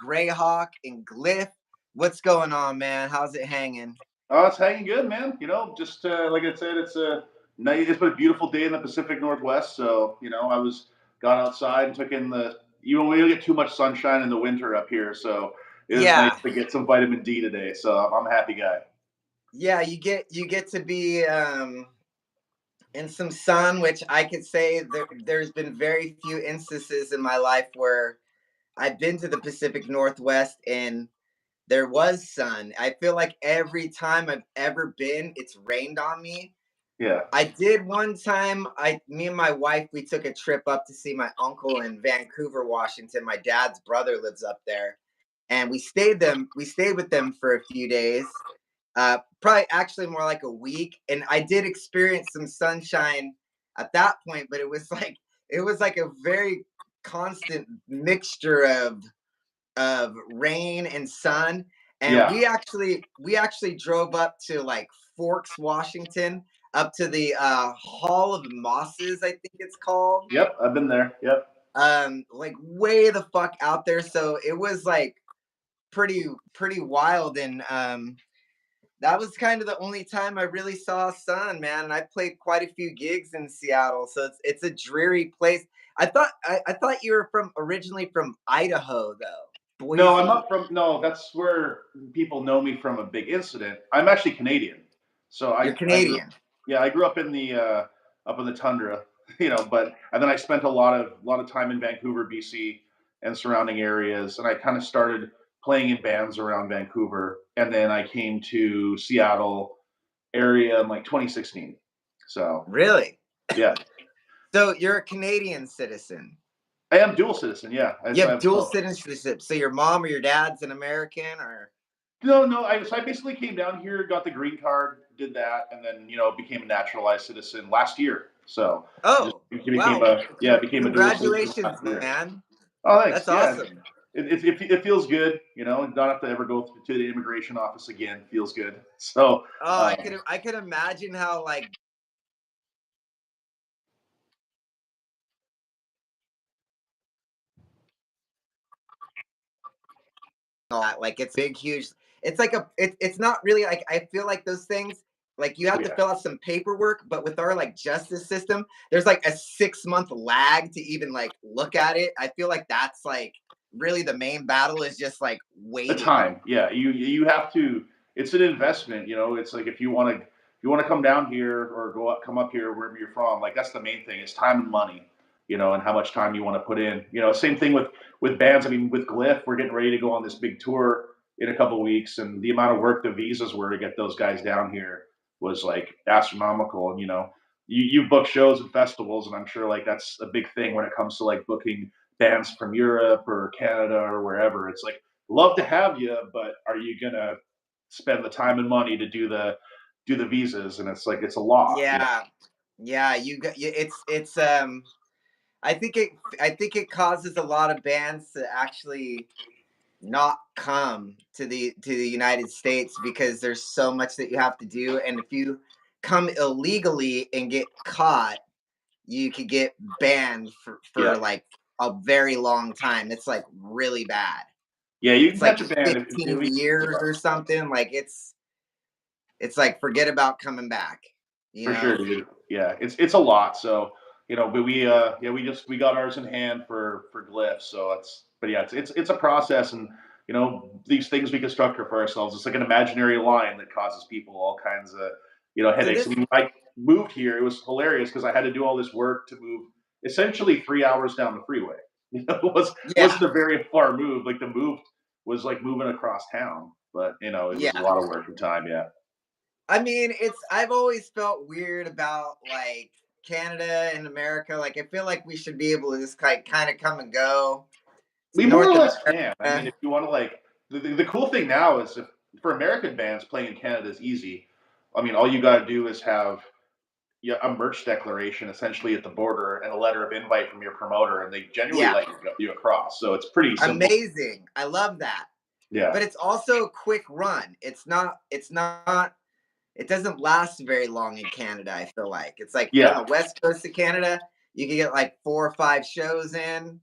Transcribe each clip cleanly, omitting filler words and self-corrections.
Greyhawk and Glyph. What's going on, man? How's it hanging? Oh, it's hanging good, man. Just like I said, it's a night. It's been a beautiful day in the Pacific Northwest. So I was got outside and took in the. We don't get too much sunshine in the winter up here, so it was nice Yeah, to get some vitamin D today. So I'm a happy guy. yeah. You get to be in some sun, which I could say there's been very few instances in my life where I've been to the Pacific Northwest and there was sun. I feel like every time I've ever been, it's rained on me. Yeah. I did one time. Me and my wife, we took a trip up to see my uncle in Vancouver, Washington. My dad's brother lives up there, and We stayed with them for a few days, probably actually more like a week. And I did experience some sunshine at that point, but it was like a very constant mixture of rain and sun. And Yeah. we actually drove up to like Forks, Washington, up to the Hall of Mosses, I think it's called. Yep. I've been there. Yep. Like way the fuck out there. So it was like pretty wild. And that was kind of the only time I really saw sun, man. And I played quite a few gigs in Seattle. So it's a dreary place. I thought you were originally from Idaho though. No, I'm Boise. not from. No, that's where people know me from a big incident. I'm actually Canadian, so You're I grew. Canadian. Yeah, I grew up in the tundra, but and then I spent a lot of time in Vancouver, BC, and surrounding areas, and I kind of started playing in bands around Vancouver, and then I came to Seattle area in like 2016. So Really? yeah, So you're a Canadian citizen. I am dual citizen. Yeah, You I have have dual both. citizenship. So your mom or your dad's an American or No, no. I basically came down here, got the green card, did that, and then became a naturalized citizen last year. So just oh became wow. a yeah became a dual citizen Congratulations, last year. man. Oh, thanks. That's Yeah, awesome. it feels good. Not have to ever go to the immigration office again. Feels good. So Oh, I um, could I could imagine how like it's big huge. It's not really like I feel like those things like you have to yeah, fill out some paperwork, but with our like justice system, there's like a 6 month lag to even like look at it. I feel like that's like really the main battle is just like a waiting. time. Yeah, you have to. It's an investment. It's like if you want to come down here or come up here wherever you're from. Like that's the main thing. It's time and money. And how much time you want to put in. Same thing with bands. I mean, with Glyph, we're getting ready to go on this big tour in a couple of weeks, and the amount of work the visas were to get those guys down here was like astronomical. And you book shows and festivals, and I'm sure like that's a big thing when it comes to like booking bands from Europe or Canada or wherever. It's like love to have you, but are you gonna spend the time and money to do the visas? And it's like it's a lot. Yeah. Yeah, it's I think it causes a lot of bands to actually not come to the United States because there's so much that you have to do, and if you come illegally and get caught, you could get banned for Yeah, like a very long time. It's like really bad. yeah. You It's can like catch a band if 15 we. years or something. Like it's like forget about coming back, you For sure, know? dude. Yeah, it's a lot. So but we got ours in hand for Glyph. So but yeah, it's a process, and these things we construct for ourselves. It's like an imaginary line that causes people all kinds of So headaches. I this mean, when I moved here, it was hilarious because I had to do all this work to move essentially 3 hours down the freeway. Wasn't yeah, a very far move. Like the move was like moving across town, but it was a yeah. lot of work and time. Yeah. I mean, I've always felt weird about like Canada and America. Like I feel like we should be able to just like kind of come and go. It's We more North or less can. I mean, America. if you want to like the cool thing now is if for American bands playing in Canada is easy. I mean, all you got to do is have a merch declaration essentially at the border and a letter of invite from your promoter, and they genuinely Yeah, let you across. So it's pretty simple. amazing. I love that. Yeah, But it's also a quick run. It's not it doesn't last very long in Canada, I feel like. It's like you're on yeah, the west coast of Canada, you can get like 4 or 5 shows in, and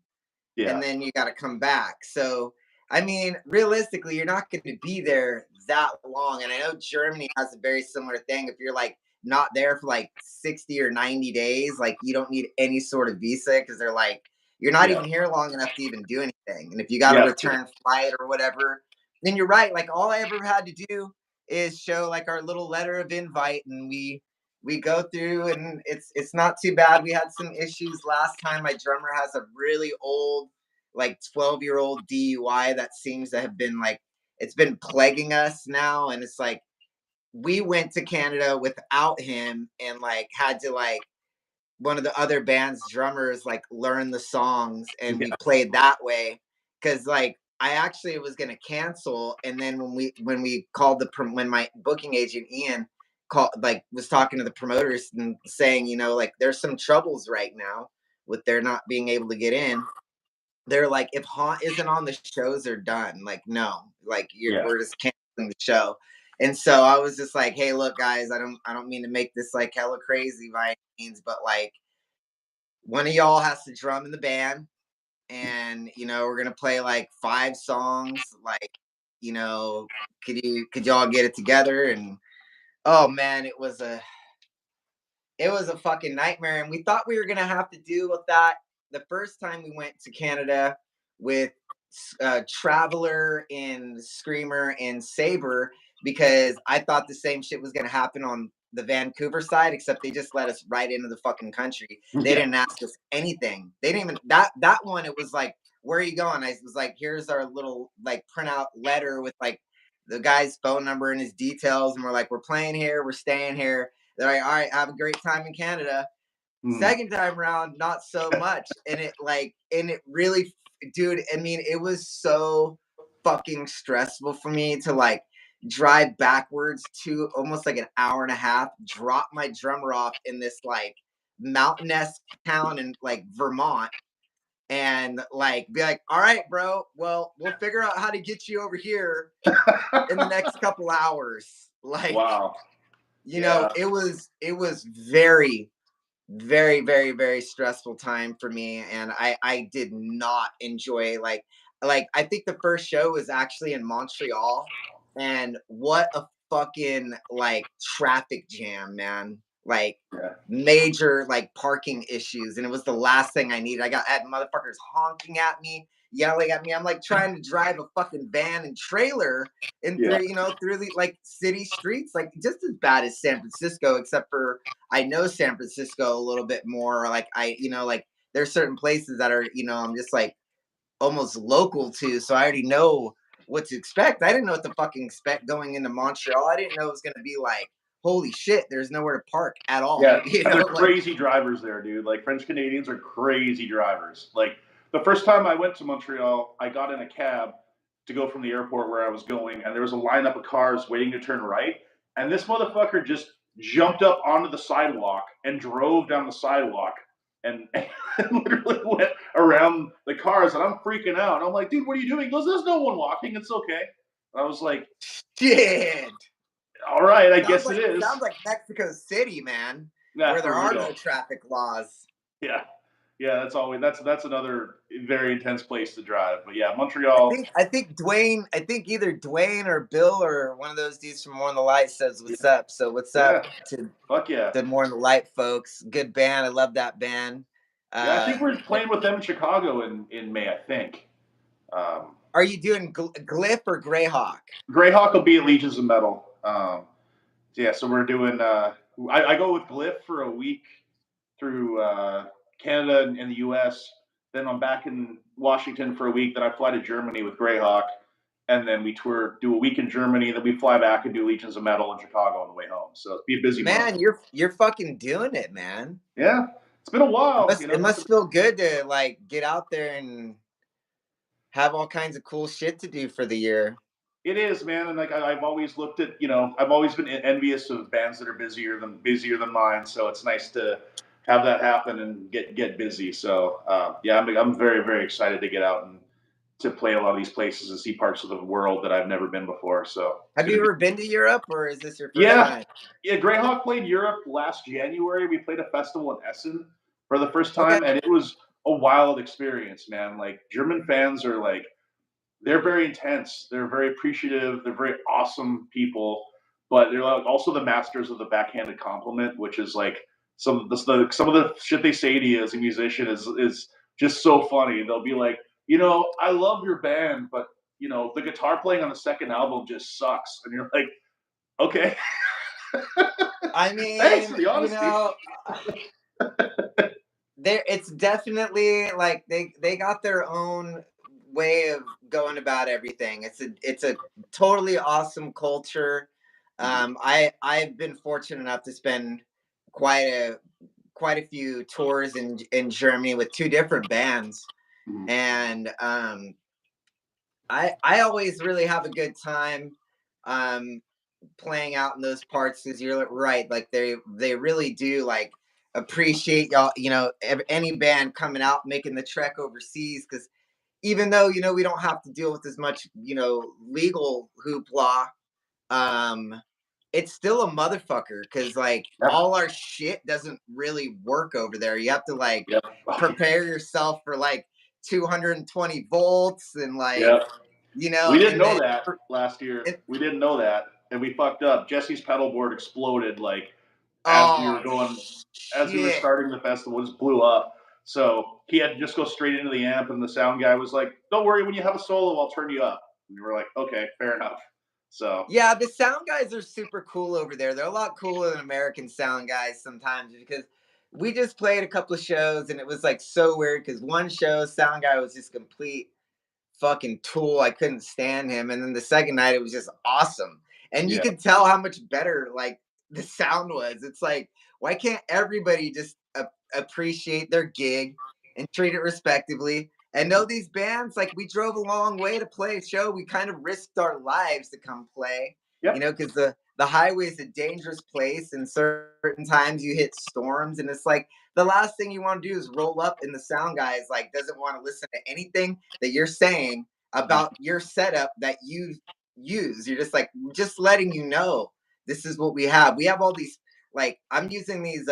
yeah, then you got to come back. So I mean, realistically, you're not going to be there that long. And I know Germany has a very similar thing. If you're like not there for like 60 or 90 days, like you don't need any sort of visa because they're like, you're not Yeah, even here long enough to even do anything. And if you got a yeah, return flight or whatever, then you're right. Like all I ever had to do is show like our little letter of invite, and we go through, and it's not too bad. We had some issues last time. My drummer has a really old like 12-year-old DUI that seems to have been like it's been plaguing us now. And it's like we went to Canada without him and like had to like one of the other band's drummers like learn the songs and yeah, we played that way because like I actually was going to cancel. And then when we called when my booking agent Ian called like was talking to the promoters and saying, you know, like there's some troubles right now with their not being able to get in. They're like, if Haunt isn't on the shows, they're done. Like, no, like yeah, we're just canceling the show. And so I was just like, hey, look, guys, I don't mean to make this like hella crazy by any means, but like one of y'all has to drum in the band, and you know, we're gonna play like 5 songs. Like, you know, could y'all get it together? And oh man, it was a fucking nightmare. And we thought we were gonna have to deal with that the first time we went to Canada with Traveler and Screamer and Saber, because I thought the same shit was gonna happen on the Vancouver side, except they just let us right into the fucking country. They yeah, didn't ask us anything. They didn't even that one. It was like, where are you going? I was like, here's our little like printout letter with like the guy's phone number and his details, and we're like, we're playing here, we're staying here. They're like, all right, have a great time in Canada. mm, Second time around, not so much. And it really, dude, I mean, it was so fucking stressful for me to like drive backwards to almost like an hour and a half, drop my drummer off in this like mountainous town in like Vermont, and like be like, all right, bro, well, we'll figure out how to get you over here in the next couple hours. Like, wow, you know, yeah, it was very very very very stressful time for me, and I did not enjoy like I think the first show was actually in Montreal, and what a fucking like traffic jam, man. Like yeah, major like parking issues, and it was the last thing I needed. I got at motherfuckers honking at me, yelling at me. I'm like trying to drive a fucking van and trailer in yeah, through, you know, through the like city streets, like just as bad as San Francisco, except for I know San Francisco a little bit more. Like I, you know, like there's certain places that are, you know, I'm just like almost local to, so I already know what to expect. I didn't know what to fucking expect going into Montreal. I didn't know it was gonna be like, holy shit, there's nowhere to park at all. yeah. You And they're know, like crazy drivers there, dude. Like French Canadians are crazy drivers. Like the first time I went to Montreal, I got in a cab to go from the airport where I was going, and there was a lineup of cars waiting to turn right, and this motherfucker just jumped up onto the sidewalk and drove down the sidewalk and, and literally went around the cars, and I'm freaking out. And I'm like, dude, what are you doing? He goes, there's no one walking. It's okay. And I was like, shit. all right, I Sounds guess like it is. sounds like Mexico City, man, Yeah, where there for are no real. traffic laws. Yeah, yeah. That's another very intense place to drive. But yeah, I Montreal. think I think Dwayne, I think either Dwayne or Bill or one of those dudes from More on the Light says what's Yeah, up. So what's yeah. up to Fuck yeah. the More on the Light folks? Good band. I love that band. Yeah, I think we're Yeah. playing with them in Chicago in May. I think. Um, Are you doing Glyph or Greyhawk? Greyhawk will be at Legions of Metal. Yeah, so we're doing. I go with Glyph for a week through Canada and the U.S. Then I'm back in Washington for a week. Then I fly to Germany with Greyhawk, and then we tour, do a week in Germany. Then we fly back and do Legions of Metal in Chicago on the way home. So it'll be a busy month. Man, you're fucking doing it, man. Yeah, it's been a It while. must it Not to, must feel good to like get out there and have all kinds of cool shit to do for the year. it is, man. And like I've always looked at, I've always been envious of bands that are busier than mine. So it's nice to have that happen and get busy. So yeah, I'm very very excited to get out and to play a lot of these places and see parts of the world that I've never been before. So it's Have gonna you be. ever been to Europe, or is this your first Yeah, time? yeah. Greyhawk played Europe last January. We played a festival in Essen for the first Okay. time, and it was a wild experience, man. Like German fans are like they're very intense. They're very appreciative. They're very awesome people, but they're like also the masters of the backhanded compliment, which is like some of the shit they say to you as a musician is just so funny. They'll be like, I love your band, but the guitar playing on the second album just sucks, and you're like, okay, I thanks for mean, the honesty. there it's definitely like they got their own way of going about everything. It's a totally awesome culture. I've been fortunate enough to spend quite a quite a few tours in Germany with two different bands, Mhm. and I always really have a good time um playing out in those parts because you're right, like they really do like appreciate y'all, any band coming out making the trek overseas, because even though we don't have to deal with as much legal hoopla, um it's still a motherfucker because like Yeah, all our shit doesn't really work over there. You have to like yeah, prepare yourself for like 220 volts and like yeah. We didn't and know then that last year. it, We didn't know that, and we fucked up. Jesse's pedal board exploded like as we were oh going, as we were shit. starting the festival. It just blew up. So he had to just go straight into the amp, and the sound guy was like, "Don't worry, when you have a solo, I'll turn you up." And we were like, "Okay, fair enough." So Yeah, the sound guys are super cool over there. They're a lot cooler than American sound guys sometimes because we just played a couple of shows and it was like so weird because one show sound guy was just complete fucking tool. I couldn't stand him. And then the second night it was just awesome. And you yeah, could tell how much better like the sound was. It's like, why can't everybody just appreciate their gig and treat it respectively? And know these bands, like we drove a long way to play a show. We kind of risked our lives to come play, yep, because the highway is a dangerous place and certain times you hit storms and it's like the last thing you want to do is roll up and the sound guy is like doesn't want to listen to anything that you're saying about your setup that you use. You're just like just letting you know this is what we have. We have all these like I'm using these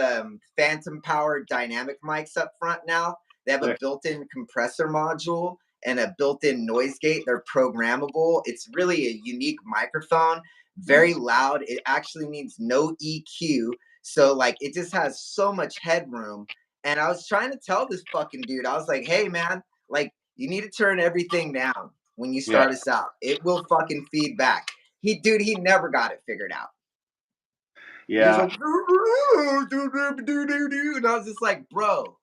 phantom powered dynamic mics up front now. They have a sick. built-in compressor module and a built-in noise gate. They're programmable. It's really a unique microphone, very loud. It actually needs no EQ. So like it just has so much headroom. And I was trying to tell this fucking dude, I was like, hey man, like you need to turn everything down when you Yeah, start us out. It will fucking feed back. He never got it figured out. He was yeah, like, and I was just like, bro,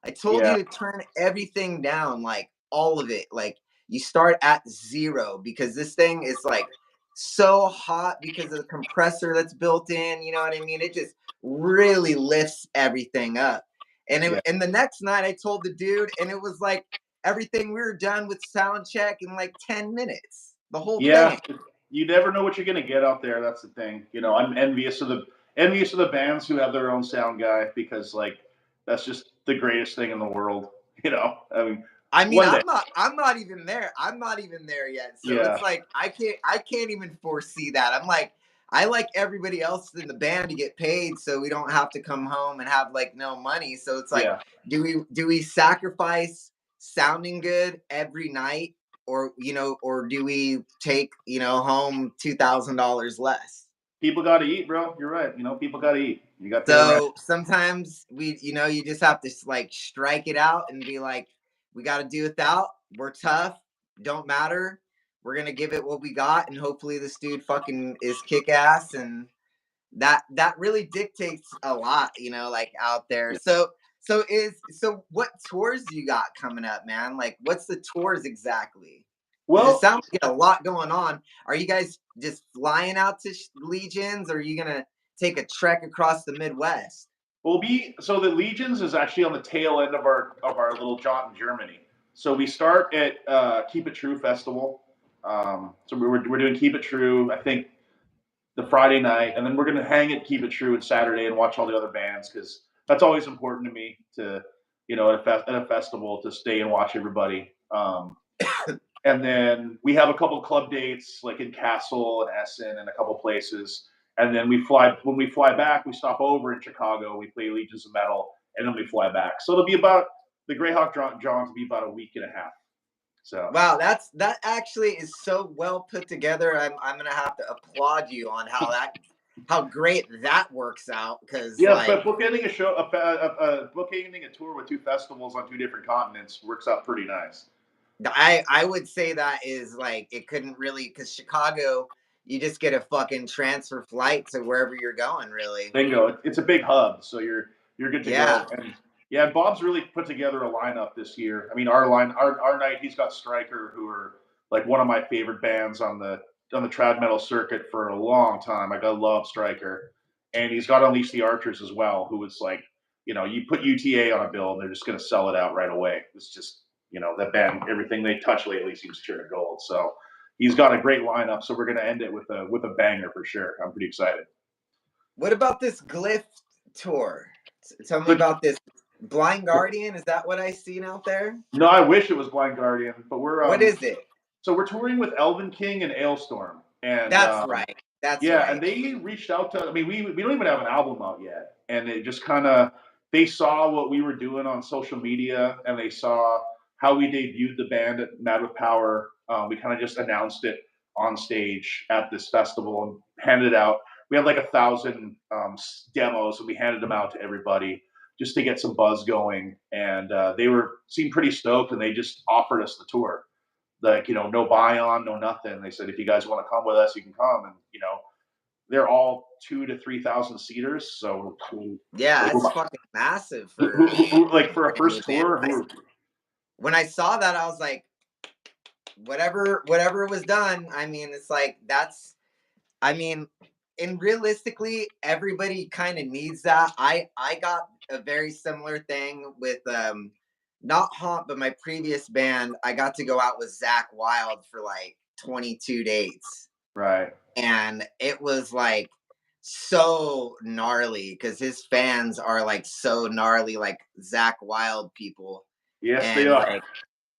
I told yeah, you to turn everything down, like all of it. Like you start at zero because this thing is like so hot because of the compressor that's built in. You know what I mean? It just really lifts everything up. yeah, And the next night I told the dude, and it was like everything we were done with sound check in like 10 minutes. The whole yeah. thing. You never know what you're gonna get out there. That's the thing. I'm envious of the bands who have their own sound guy because like that's just the greatest thing in the world. I mean, I mean, one day. I'm not even there. I'm not even there yet. So Yeah, it's like I can't even foresee that. I'm like I like everybody else in the band to get paid so we don't have to come home and have like no money. So it's like yeah. do we sacrifice sounding good every night or or do we take, home $2,000 less? People got to eat, bro. You're right. People got to eat. You got to pay the rent. So sometimes you just have to like strike it out and be like, we got to do without. We're tough. Don't matter. We're gonna give it what we got, and hopefully this dude fucking is kick ass, and that really dictates a lot, like out there. Yeah. So what tours do you got coming up, man? Like, what's the tours exactly? Because it Well, sounds like you got a lot going on. Are you guys just flying out to Legions, or are you gonna take a trek across the Midwest? we'll be so the Legions is actually on the tail end of our little jaunt in Germany. So we start at Keep It True Festival. So we're doing Keep It True. I think the Friday night, and then we're going to hang at Keep It True on Saturday and watch all the other bands because that's always important to me to, at a festival to stay and watch everybody. And then we have a couple club dates like in Castle and Essen and a couple places. And then when we fly back, we stop over in Chicago. We play Legions of Metal, and then we fly back. So it'll be about the Greyhawk Johns will be about a week and a half. So Wow, that actually is so well put together. I'm gonna have to applaud you on how great that works out because yeah, like but bookending a show, bookending a tour with two festivals on two different continents works out pretty nice. I would say that is like it couldn't really because Chicago you just get a fucking transfer flight to wherever you're going really. Bingo! It's a big hub, so you're good to Yeah, go. And yeah, Bob's really put together a lineup this year. I mean, our night, he's got Stryker, who are like one of my favorite bands on the trad metal circuit for a long time. I gotta love Stryker, and he's got Unleash the Archers as well, who was like, you put UTA on a bill, and they're just gonna sell it out right away. It's just that band, everything they touch lately seems pure gold. So he's got a great lineup. So we're gonna end it with a banger for sure. I'm pretty excited. what about this Glyph tour? Tell me But about this Blind Guardian. Is that what I seen out there? no, I wish it was Blind Guardian, but What is it? we're touring with Elven King and Ailstorm, and That's right. That's yeah, and right. they reached out to. I mean, we don't even have an album out yet, and it just kind of they saw what we were doing on social media, and they saw how we debuted the band at Mad with Power. We kind of just announced it on stage at this festival and handed it out. We had like 1,000 demos, and we handed them out to everybody just to get some buzz going. And they seemed pretty stoked, and they just offered us the tour. Like, no buy on, no nothing. They said, if you guys want to come with us, you can come. And, they're all 2 to 3,000 seaters. So, Yeah, like, that's fucking massive for like for a brand new first band. tour, When I saw that, I was like, whatever was done. I mean, it's like that's. I mean, and realistically, everybody kind of needs that. I got a very similar thing with not Haunt, but my previous band. I got to go out with Zach Wild for like 22 dates, right? and it was like so gnarly because his fans are like so gnarly, like Zach Wild people, Yes, they and are. like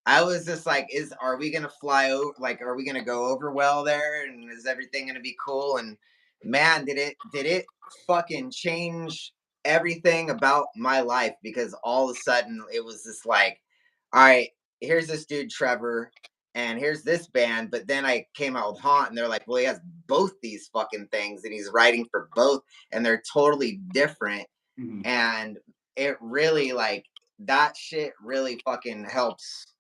I was just like, are we gonna fly over? Like, are we gonna go over well there? And is everything gonna be cool? And man, did it fucking change everything about my life because all of a sudden it was just like, all right, here's this dude Trevor, and here's this band. But then I came out with Haunt, and they're like, well, he has both these fucking things, and he's writing for both, and they're totally different. Mhm. And it really like that shit really fucking helps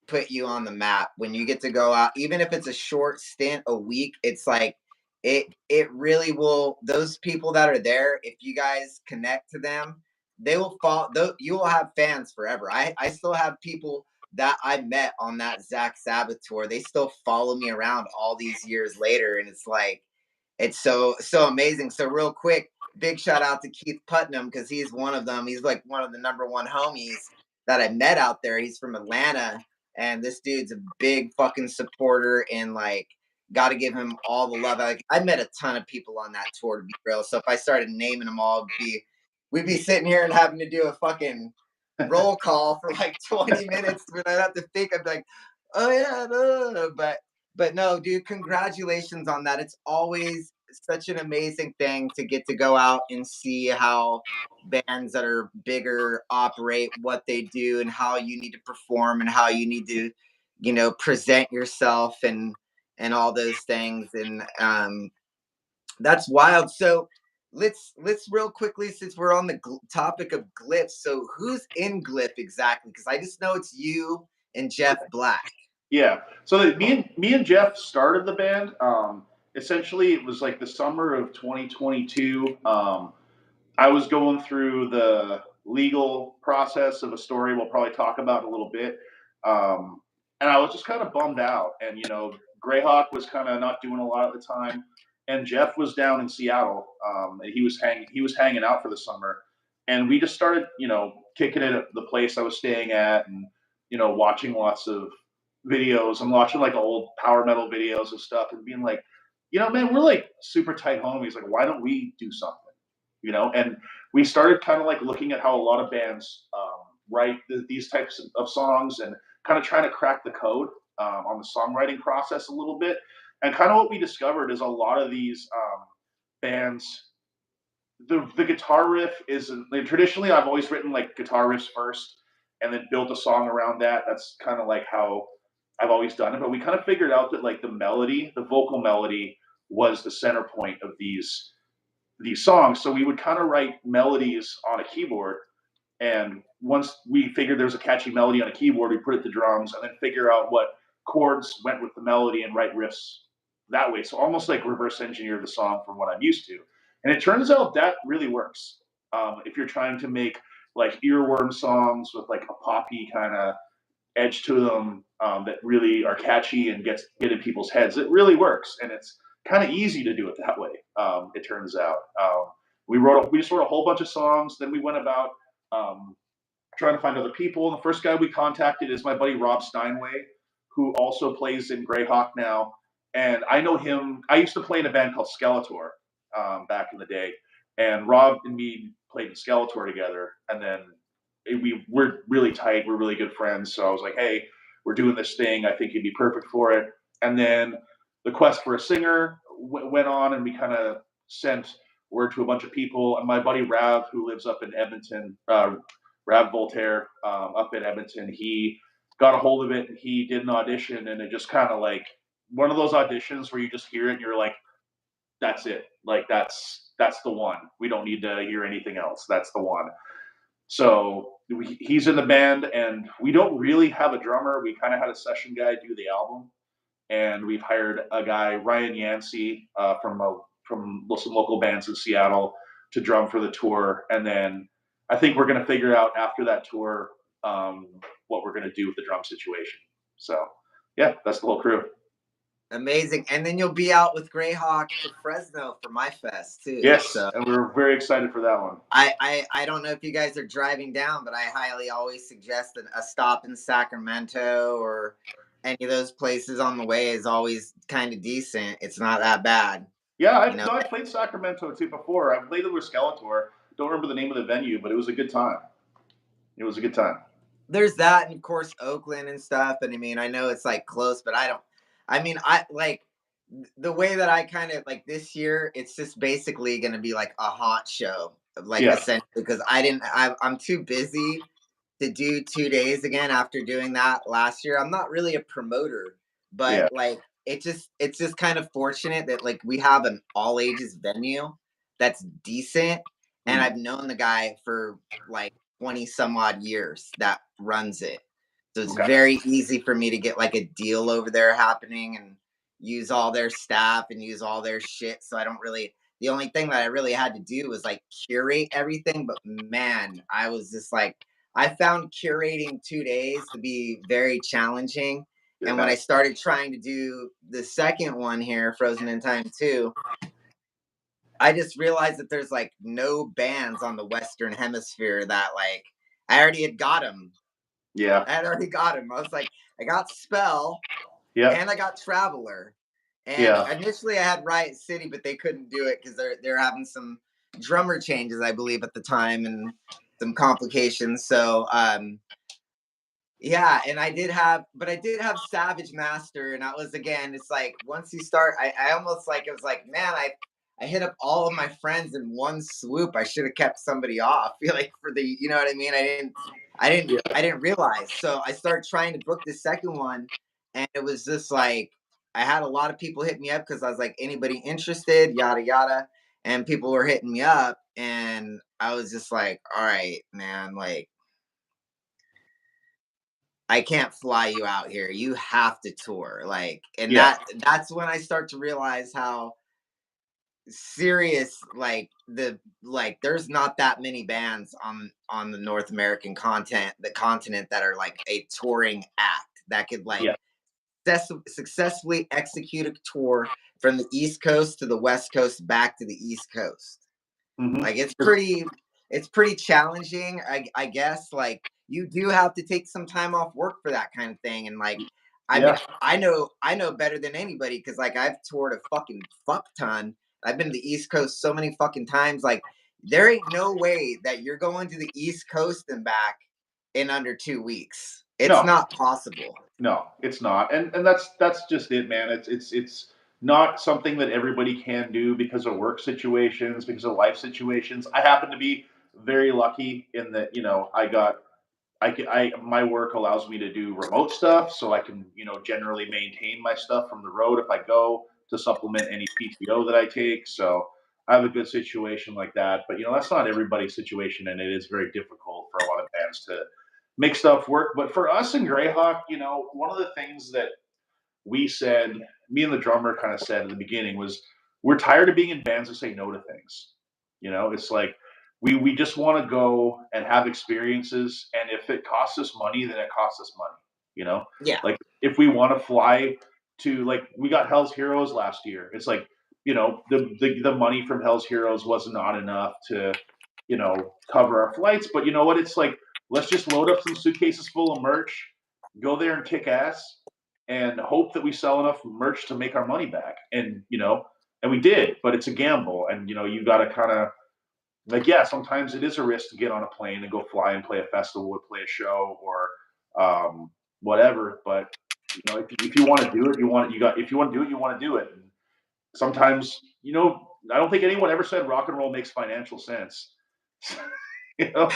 put you on the map when you get to go out, even if it's a short stint a week. It's like it really will. Those people that are there, if you guys connect to them, they will fall. You will have fans forever. I still have people that I met on that Zach Sabbath tour. They still follow me around all these years later, and it's like it's so amazing. So real quick, big shout out to Keith Putnam because he's one of them. He's like one of the number one homies that I met out there. He's from Atlanta, and this dude's a big fucking supporter and like got to give him all the love. Like I met a ton of people on that tour to be real. So if I started naming them all, we'd be sitting here and having to do a fucking roll call for like 20 minutes when I have to think. I'm like, oh yeah, no. But no, dude, congratulations on that. It's always such an amazing thing to get to go out and see how bands that are bigger operate, what they do, and how you need to perform and how you need to, present yourself and all those things. And that's wild. So let's real quickly, since we're on the topic of Glyph. So who's in Glyph exactly? Because I just know it's you and Jeff Black. Yeah. So me and Jeff started the band. Essentially, it was like the summer of 2022. I was going through the legal process of a story we'll probably talk about in a little bit. And I was just kind of bummed out. And, Greyhawk was kind of not doing a lot at the time. And Jeff was down in Seattle. And he was hanging out for the summer. And we just started, kicking it at the place I was staying at and, watching lots of videos and watching like old power metal videos and stuff and being like, man, we're like super tight homies. Like, why don't we do something? And we started kind of like looking at how a lot of bands write these types of songs and kind of trying to crack the code on the songwriting process a little bit. And kind of what we discovered is a lot of these bands, the guitar riff is like, traditionally I've always written like guitar riffs first and then built a song around that. That's kind of like how I've always done it, but we kind of figured out that like the melody, the vocal melody, was the center point of these songs. So we would kind of write melodies on a keyboard, and once we figured there was a catchy melody on a keyboard, we put it to drums, and then figure out what chords went with the melody and write riffs that way. So almost like reverse engineer the song from what I'm used to. And it turns out that really works. If you're trying to make like earworm songs with like a poppy kind of edge to them, that really are catchy and get in people's heads, it really works, and it's kind of easy to do it that way. It turns out. We just wrote a whole bunch of songs. Then we went about um, trying to find other people. And the first guy we contacted is my buddy Rob Steinway, who also plays in Greyhawk now. And I know him. I used to play in a band called Skeletor back in the day, and Rob and me played in Skeletor together. And then we're really tight. We're really good friends. So I was like, hey, we're doing this thing. I think you'd be perfect for it. And then the quest for a singer went on, and we kind of sent word to a bunch of people. And my buddy Rav, who lives up in Edmonton, Rav Voltaire, up in Edmonton, he got a hold of it, and he did an audition, and it just kind of like one of those auditions where you just hear it and you're like, that's it. Like that's the one. We don't need to hear anything else. That's the one. So he's in the band, and we don't really have a drummer. We kind of had a session guy do the album, and we've hired a guy, Ryan Yancey, from some local bands in Seattle, to drum for the tour. And then I think we're going to figure out after that tour, what we're going to do with the drum situation. So yeah, that's the whole crew. Amazing. And then you'll be out with Greyhawk to Fresno for my fest too. Yes, So and we're very excited for that one. I don't know if you guys are driving down, but I highly always suggest a stop in Sacramento or any of those places on the way is always kind of decent. It's not that bad. Yeah, You know, I played Sacramento too before. I played it with Skeletor. Don't remember the name of the venue, but it was a good time. It was a good time. there's that, and of course Oakland and stuff. And I mean, I know it's like close, but I don't. I mean, I like the way that I kind of like this year. It's just basically going to be like a haunt show, like Yeah, essentially, because I'm too busy to do 2 days again after doing that last year. I'm not really a promoter, but yeah. like it's just kind of fortunate that like we have an all ages venue that's decent, and Mm, I've known the guy for like 20 some odd years that runs it. So it's okay. very easy for me to get like a deal over there happening and use all their staff and use all their shit. So I don't really, the only thing that I really had to do was like curate everything. But man, I was just like, I found curating 2 days to be very challenging. And when Yeah, I started trying to do the second one here, Frozen in Time 2, I just realized that there's like no bands on the Western Hemisphere that like I already had got them. yeah, I had already got him. I was like, I got Spell yeah, and I got Traveler. And yeah. initially I had Riot City, but they couldn't do it because they're having some drummer changes, I believe, at the time and some complications. So yeah, and I did have Savage Master, and that was again, it's like once you start, I almost like it was like, man, I hit up all of my friends in one swoop. I should have kept somebody off. Feel like for the, you know what I mean? Yeah. I didn't realize. So I started trying to book the second one, and it was just like I had a lot of people hit me up because I was like, anybody interested, yada yada. And people were hitting me up, and I was just like, all right, man, like I can't fly you out here. You have to tour. Like, and Yeah. that's when I start to realize how serious like there's not that many bands on the North American continent that are like a touring act that could like Yeah. successfully execute a tour from the East Coast to the West Coast back to the East Coast. Hmm. Like it's pretty challenging, I guess. Like you do have to take some time off work for that kind of thing. And like I mean, Yeah. I know better than anybody because like I've toured a fucking fuck ton. I've been to the East Coast so many fucking times. Like there ain't no way that you're going to the East Coast and back in under 2 weeks. It's No, not possible. no, it's not. And that's just it, man. It's not something that everybody can do because of work situations, because of life situations. I happen to be very lucky in that, my work allows me to do remote stuff, so I can, generally maintain my stuff from the road if I go to supplement any PTO that I take. So I have a good situation like that. But that's not everybody's situation, and it is very difficult for a lot of bands to make stuff work. But for us in Greyhawk, one of the things that we said, me and the drummer kind of said in the beginning was, we're tired of being in bands that say no to things. It's like we just want to go and have experiences, and if it costs us money, then it costs us money. You know, Yeah. like if we want to fly to, like, we got Hell's Heroes last year. It's like, the money from Hell's Heroes was not enough to cover our flights. But you know what? It's like, let's just load up some suitcases full of merch, go there and kick ass, and hope that we sell enough merch to make our money back. And we did, but it's a gamble. And you got to kind of, like, yeah, sometimes it is a risk to get on a plane and go fly and play a festival or play a show or whatever. But if you want to do it, if you want to do it, you want to do it. And sometimes, I don't think anyone ever said rock and roll makes financial sense. you know?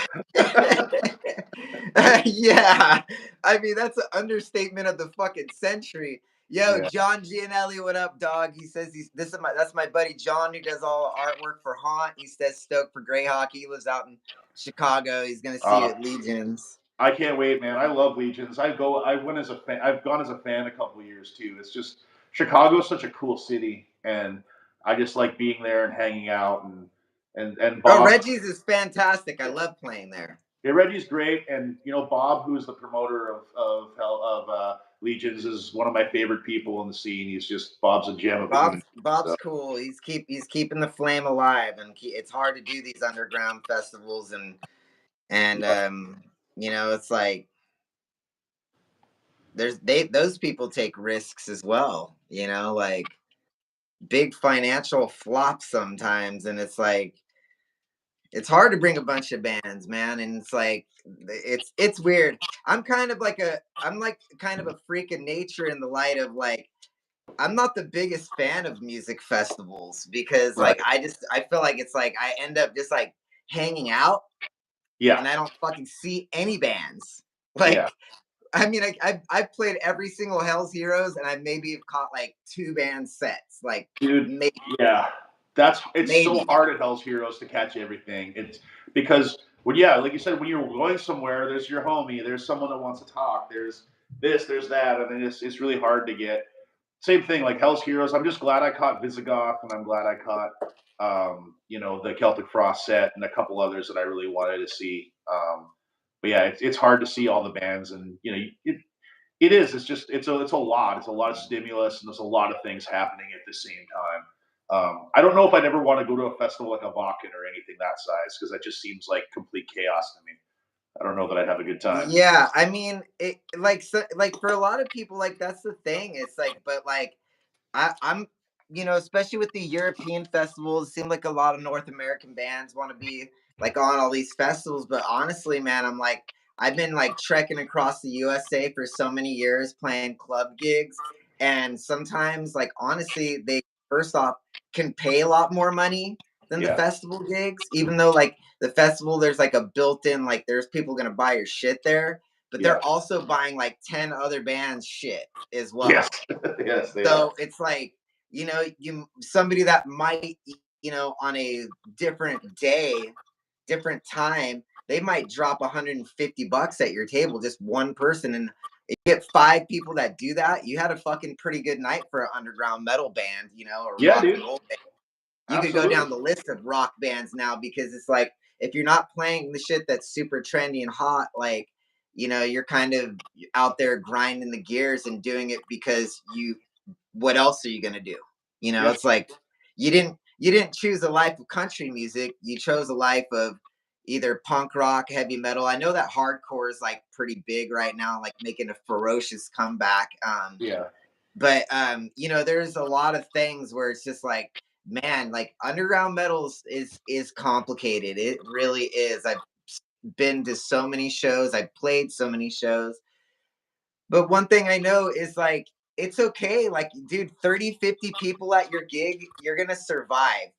Yeah, I mean that's an understatement of the fucking century. Yo, Yeah. John Gianelli, what up, dog? He says that's my buddy John who does all the artwork for Haunt. He says stoked for Greyhawk. He lives out in Chicago. He's gonna see you Uh, at Legions. I can't wait, man. I love Legions. I went as a fan. I've gone as a fan a couple of years too. It's just, Chicago's such a cool city, and I just like being there and hanging out, and Oh, Bob. Reggie's is fantastic. I love playing there. Yeah, Reggie's great, and Bob, who's the promoter of Legions, is one of my favorite people in the scene. Bob's a gem of a human. Bob's So, cool. He's keeping the flame alive, and it's hard to do these underground festivals, and yeah, it's like those people take risks as well. Like big financial flops sometimes, and it's like it's hard to bring a bunch of bands, man, and it's like it's weird. I'm like kind of a freak of nature in the light of like I'm not the biggest fan of music festivals because right. like I feel like it's like I end up just like hanging out Yeah, and I don't fucking see any bands. yeah, Like I mean I've played every single Hell's Heroes and I maybe have caught like two band sets. Like dude. maybe Yeah, it's so maybe. hard at Hell's Heroes to catch everything. It's because yeah, like you said, when you're going somewhere, there's your homie, there's someone that wants to talk, there's this, there's that, and then it's really hard to get. Same thing like Hell's Heroes. I'm just glad I caught Visigoth, and I'm glad I caught the Celtic Frost set and a couple others that I really wanted to see. But yeah, it's hard to see all the bands, and it is. It's just it's a lot. It's a lot of stimulus, and there's a lot of things happening at the same time. I don't know if I'd ever want to go to a festival like a Wacken or anything that size, because that just seems like complete chaos to me. I don't know that I'd have a good time. Yeah, I mean, it like for a lot of people, like that's the thing. It's like, but like I'm, especially with the European festivals, it seems like a lot of North American bands want to be like on all these festivals. But honestly, man, I'm like, I've been like trekking across the USA for so many years playing club gigs. And sometimes, like, honestly, they first off can pay a lot more money than the Yeah. festival gigs, even though like the festival, there's like a built in, like, there's people going to buy your shit there, but Yeah. they're also buying like 10 other bands' shit as Yes. well. Yes, they are. So it's like, somebody that might, on a different day, different time, they might drop $150 at your table, just one person. And if you get five people that do that, you had a fucking pretty good night for an underground metal band, or Yeah, rock and dude. roll band. You could go Absolutely. down the list of rock bands now because it's like if you're not playing the shit that's super trendy and hot, like, you're kind of out there grinding the gears and doing it because what else are you gonna do? Yeah. It's like you didn't choose a life of country music. You chose a life of either punk rock, heavy metal. I know that hardcore is like pretty big right now, like making a ferocious comeback. Yeah. But there's a lot of things where it's just like, man, like underground metals is complicated. It really is. I've been to so many shows, I've played so many shows, but one thing I know is like it's okay. Like, dude, 30, 50 people at your gig, you're gonna survive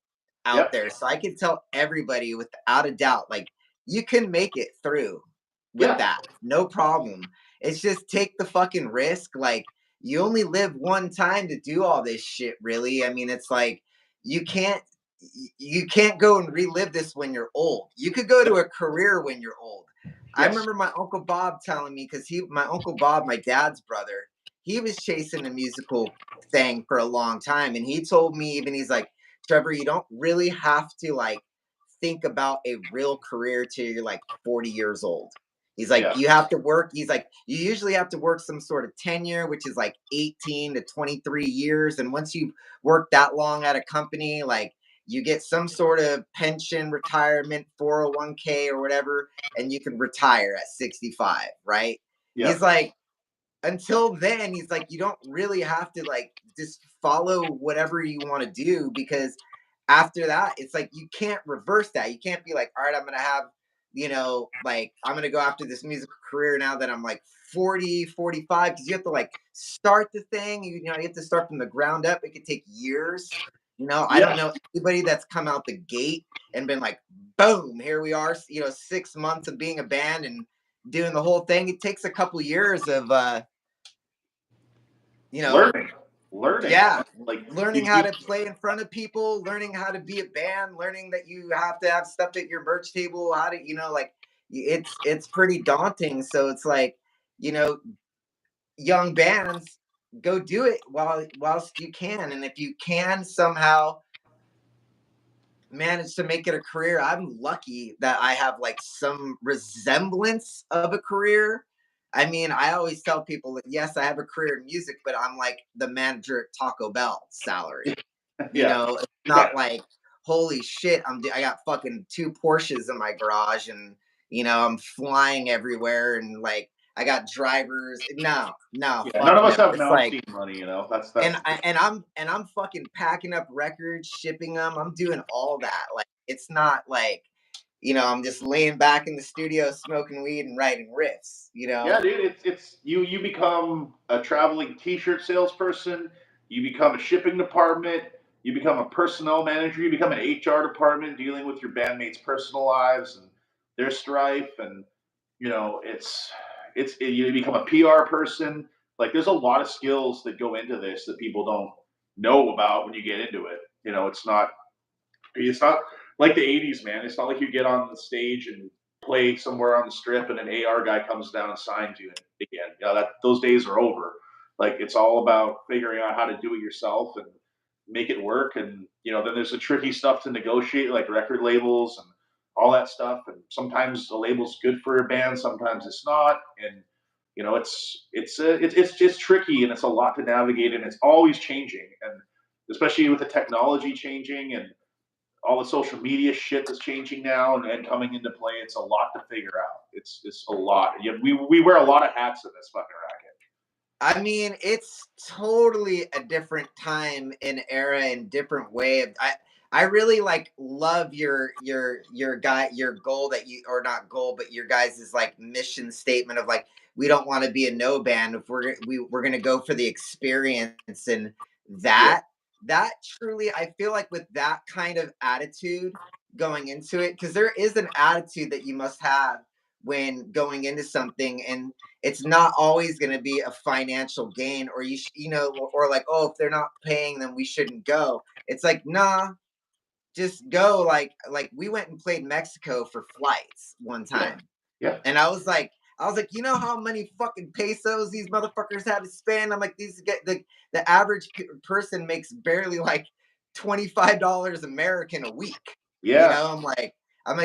out Yep. there. So I can tell everybody without a doubt, like you can make it through with Yeah. that. No problem. It's just take the fucking risk. Like, you only live one time to do all this shit, really. I mean, it's like you can't you can't go and relive this when you're old. You could go to a career when you're old. I Yes. remember my Uncle Bob telling me, because my Uncle Bob, my dad's brother, he was chasing a musical thing for a long time. And he told me, even, he's like, Trevor, you don't really have to like think about a real career till you're like 40 years old. He's like, Yeah. you have to work. He's like, you usually have to work some sort of tenure, which is like 18 to 23 years. And once you've worked that long at a company, like, you get some sort of pension, retirement, 401k or whatever, and you can retire at 65, right? Yeah. He's like, until then, he's like, you don't really have to like just follow whatever you want to do, because after that, it's like you can't reverse that. You can't be like, all right, I'm gonna have, like, I'm gonna go after this musical career now that I'm like 40, 45, because you have to like start the thing. You have to start from the ground up. It could take years. I don't Yeah. know anybody that's come out the gate and been like, boom, here we are, 6 months of being a band and doing the whole thing. It takes a couple years of you know Learning, yeah, man. Like learning how to play in front of people, learning how to be a band, learning that you have to have stuff at your merch table, how to, like, it's pretty daunting. So it's like, you know young bands, go do it whilst you can. And if you can somehow managed to make it a career. I'm lucky that I have like some resemblance of a career. I mean, I always tell people that yes, I have a career in music, but I'm like the manager at Taco Bell salary. yeah. It's Yeah. not like, holy shit, I got fucking two Porsches in my garage, and I'm flying everywhere, and like I got drivers. No, no, Yeah. None fuck of us no. have It's mountain like, team money, and that's I and I'm fucking packing up records, shipping them. I'm doing all that. Like, it's not like, I'm just laying back in the studio smoking weed and writing riffs. yeah, dude. It's you become a traveling T-shirt salesperson. You become a shipping department. You become a personnel manager. You become an HR department dealing with your bandmates' personal lives and their strife. And you become a PR person. Like, there's a lot of skills that go into this that people don't know about when you get into it. It's not like the '80s, man. It's not like you get on the stage and play somewhere on the strip, and an AR guy comes down and signs you again. That those days are over. Like, it's all about figuring out how to do it yourself and make it work. And then there's the tricky stuff to negotiate, like record labels and all that stuff. And sometimes the label's good for a band, sometimes it's not. And it's just tricky, and it's a lot to navigate, and it's always changing. And especially with the technology changing and all the social media shit that's changing now and coming into play. It's a lot to figure out. It's a lot. Yeah, we wear a lot of hats in this fucking racket. I mean, it's totally a different time and era and different way of I really like love your goal that you, or not goal, but your guys' is like mission statement of like, we don't want to be a no band. If we're gonna go for the experience, and Yeah, that truly, I feel like with that kind of attitude going into it, because there is an attitude that you must have when going into something, and it's not always going to be a financial gain, or or like, oh, if they're not paying, then we shouldn't go. It's like, nah, just go. Like we went and played Mexico for flights one yeah, time, yeah, and I was like, you know how many fucking pesos these motherfuckers had to spend? I'm like, these get the average person makes barely like $25 American a week. yeah, I'm like,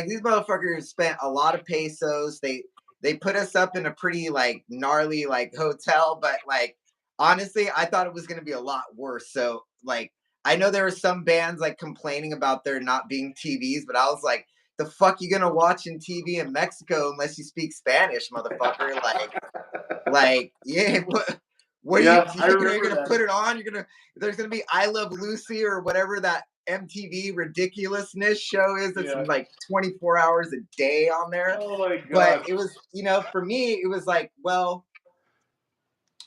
these motherfuckers spent a lot of pesos. They put us up in a pretty like gnarly like hotel, but like honestly, I thought it was gonna be a lot worse. So like, I know there were some bands like complaining about there not being TVs, but I was like, the fuck you gonna watch in TV in Mexico unless you speak Spanish, motherfucker? Like, yeah, what are you, yeah. I you're remember gonna that. put it on? There's gonna be I Love Lucy or whatever that MTV ridiculousness show is. That's Yeah. like 24 hours a day on there. Oh my But god. it was, for me, it was like, well,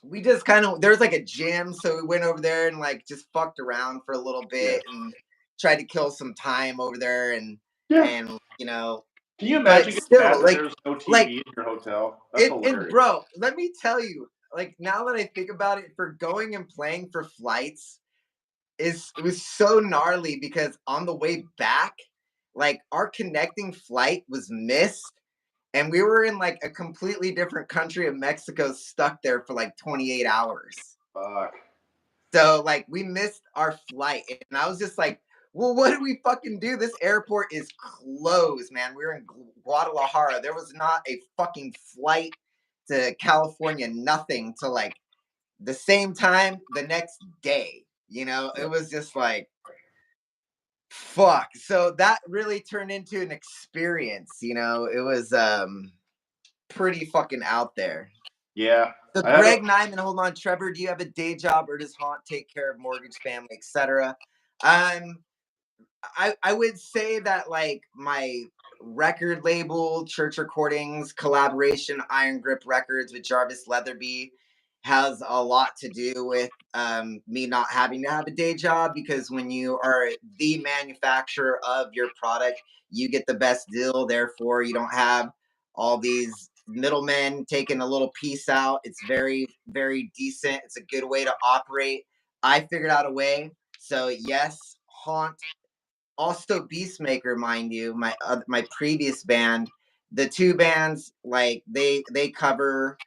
we just kind of, there's like a gym, so we went over there and like just fucked around for a little Yeah. bit and tried to kill some time over there, and Yeah. and Can you but imagine getting mad still, that like, there's no like TV in your hotel? That's it. And hilarious. bro, let me tell you, like now that I think about it, for going and playing for flights, it was so gnarly because on the way back, like our connecting flight was missed, and we were in like a completely different country of Mexico, stuck there for like 28 hours. Fuck. So like we missed our flight, and I was just like, well, what do we fucking do? This airport is closed, man. We were in Guadalajara. There was not a fucking flight to California, nothing to like the same time the next day. You know, it was just like fuck. So that really turned into an experience, you know. It was pretty fucking out there. Yeah. So I had a Greg Nyman, hold on, Trevor, do you have a day job or does Haunt take care of mortgage, family, etc.? Um, I would say that like my record label, Church Recordings, collaboration, Iron Grip Records with Jarvis Leatherby has a lot to do with me not having to have a day job, because when you are the manufacturer of your product, you get the best deal. Therefore, you don't have all these middlemen taking a little piece out. It's very, very decent. It's a good way to operate. I figured out a way. So yes, Haunt, also Beastmaker, mind you, my previous band, the two bands, like they cover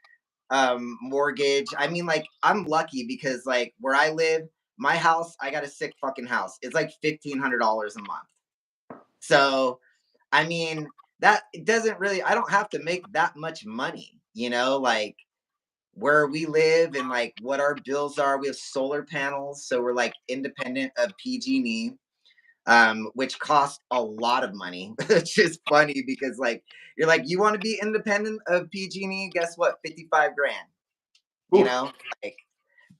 mortgage. I mean, like I'm lucky because like where I live, my house, I got a sick fucking house. It's like $1,500 a month. So I mean, that it doesn't really, I don't have to make that much money, you know, like where we live and like what our bills are. We have solar panels, so we're like independent of PG&E, which cost a lot of money, which is funny because like you're like, you want to be independent of PG&E? Guess what? 55 grand, you oof. know, like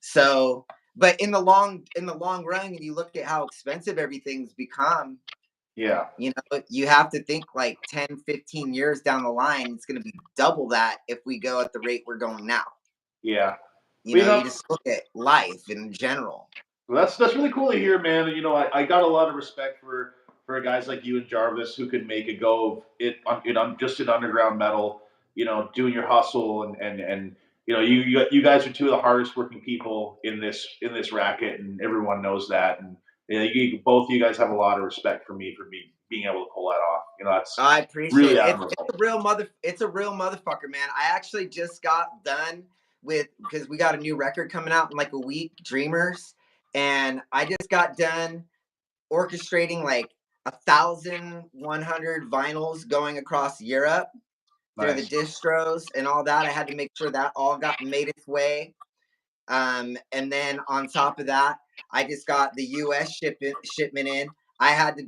so. But in the long run, when you look at how expensive everything's become, Yeah. you know, you have to think like 10, 15 years down the line, it's going to be double that if we go at the rate we're going now. Yeah. You But know, you just look at life in general. well, that's really cool to hear, man. You know, I got a lot of respect for guys like you and Jarvis who could make a go of it on just in underground metal. You know, doing your hustle and you know you guys are two of the hardest working people in this racket, and everyone knows that. And you know, both of you guys have a lot of respect for me being able to pull that off. You know, that's I appreciate really it. It's admirable. a real it's a real motherfucker, man. I actually just got done with, because we got a new record coming out in like a week, Dreamers, and I just got done orchestrating like 1,100 vinyls going across Europe through the Nice. distros and all that. I had to make sure that all got made its way. And then on top of that, I just got the US shipment in. I had to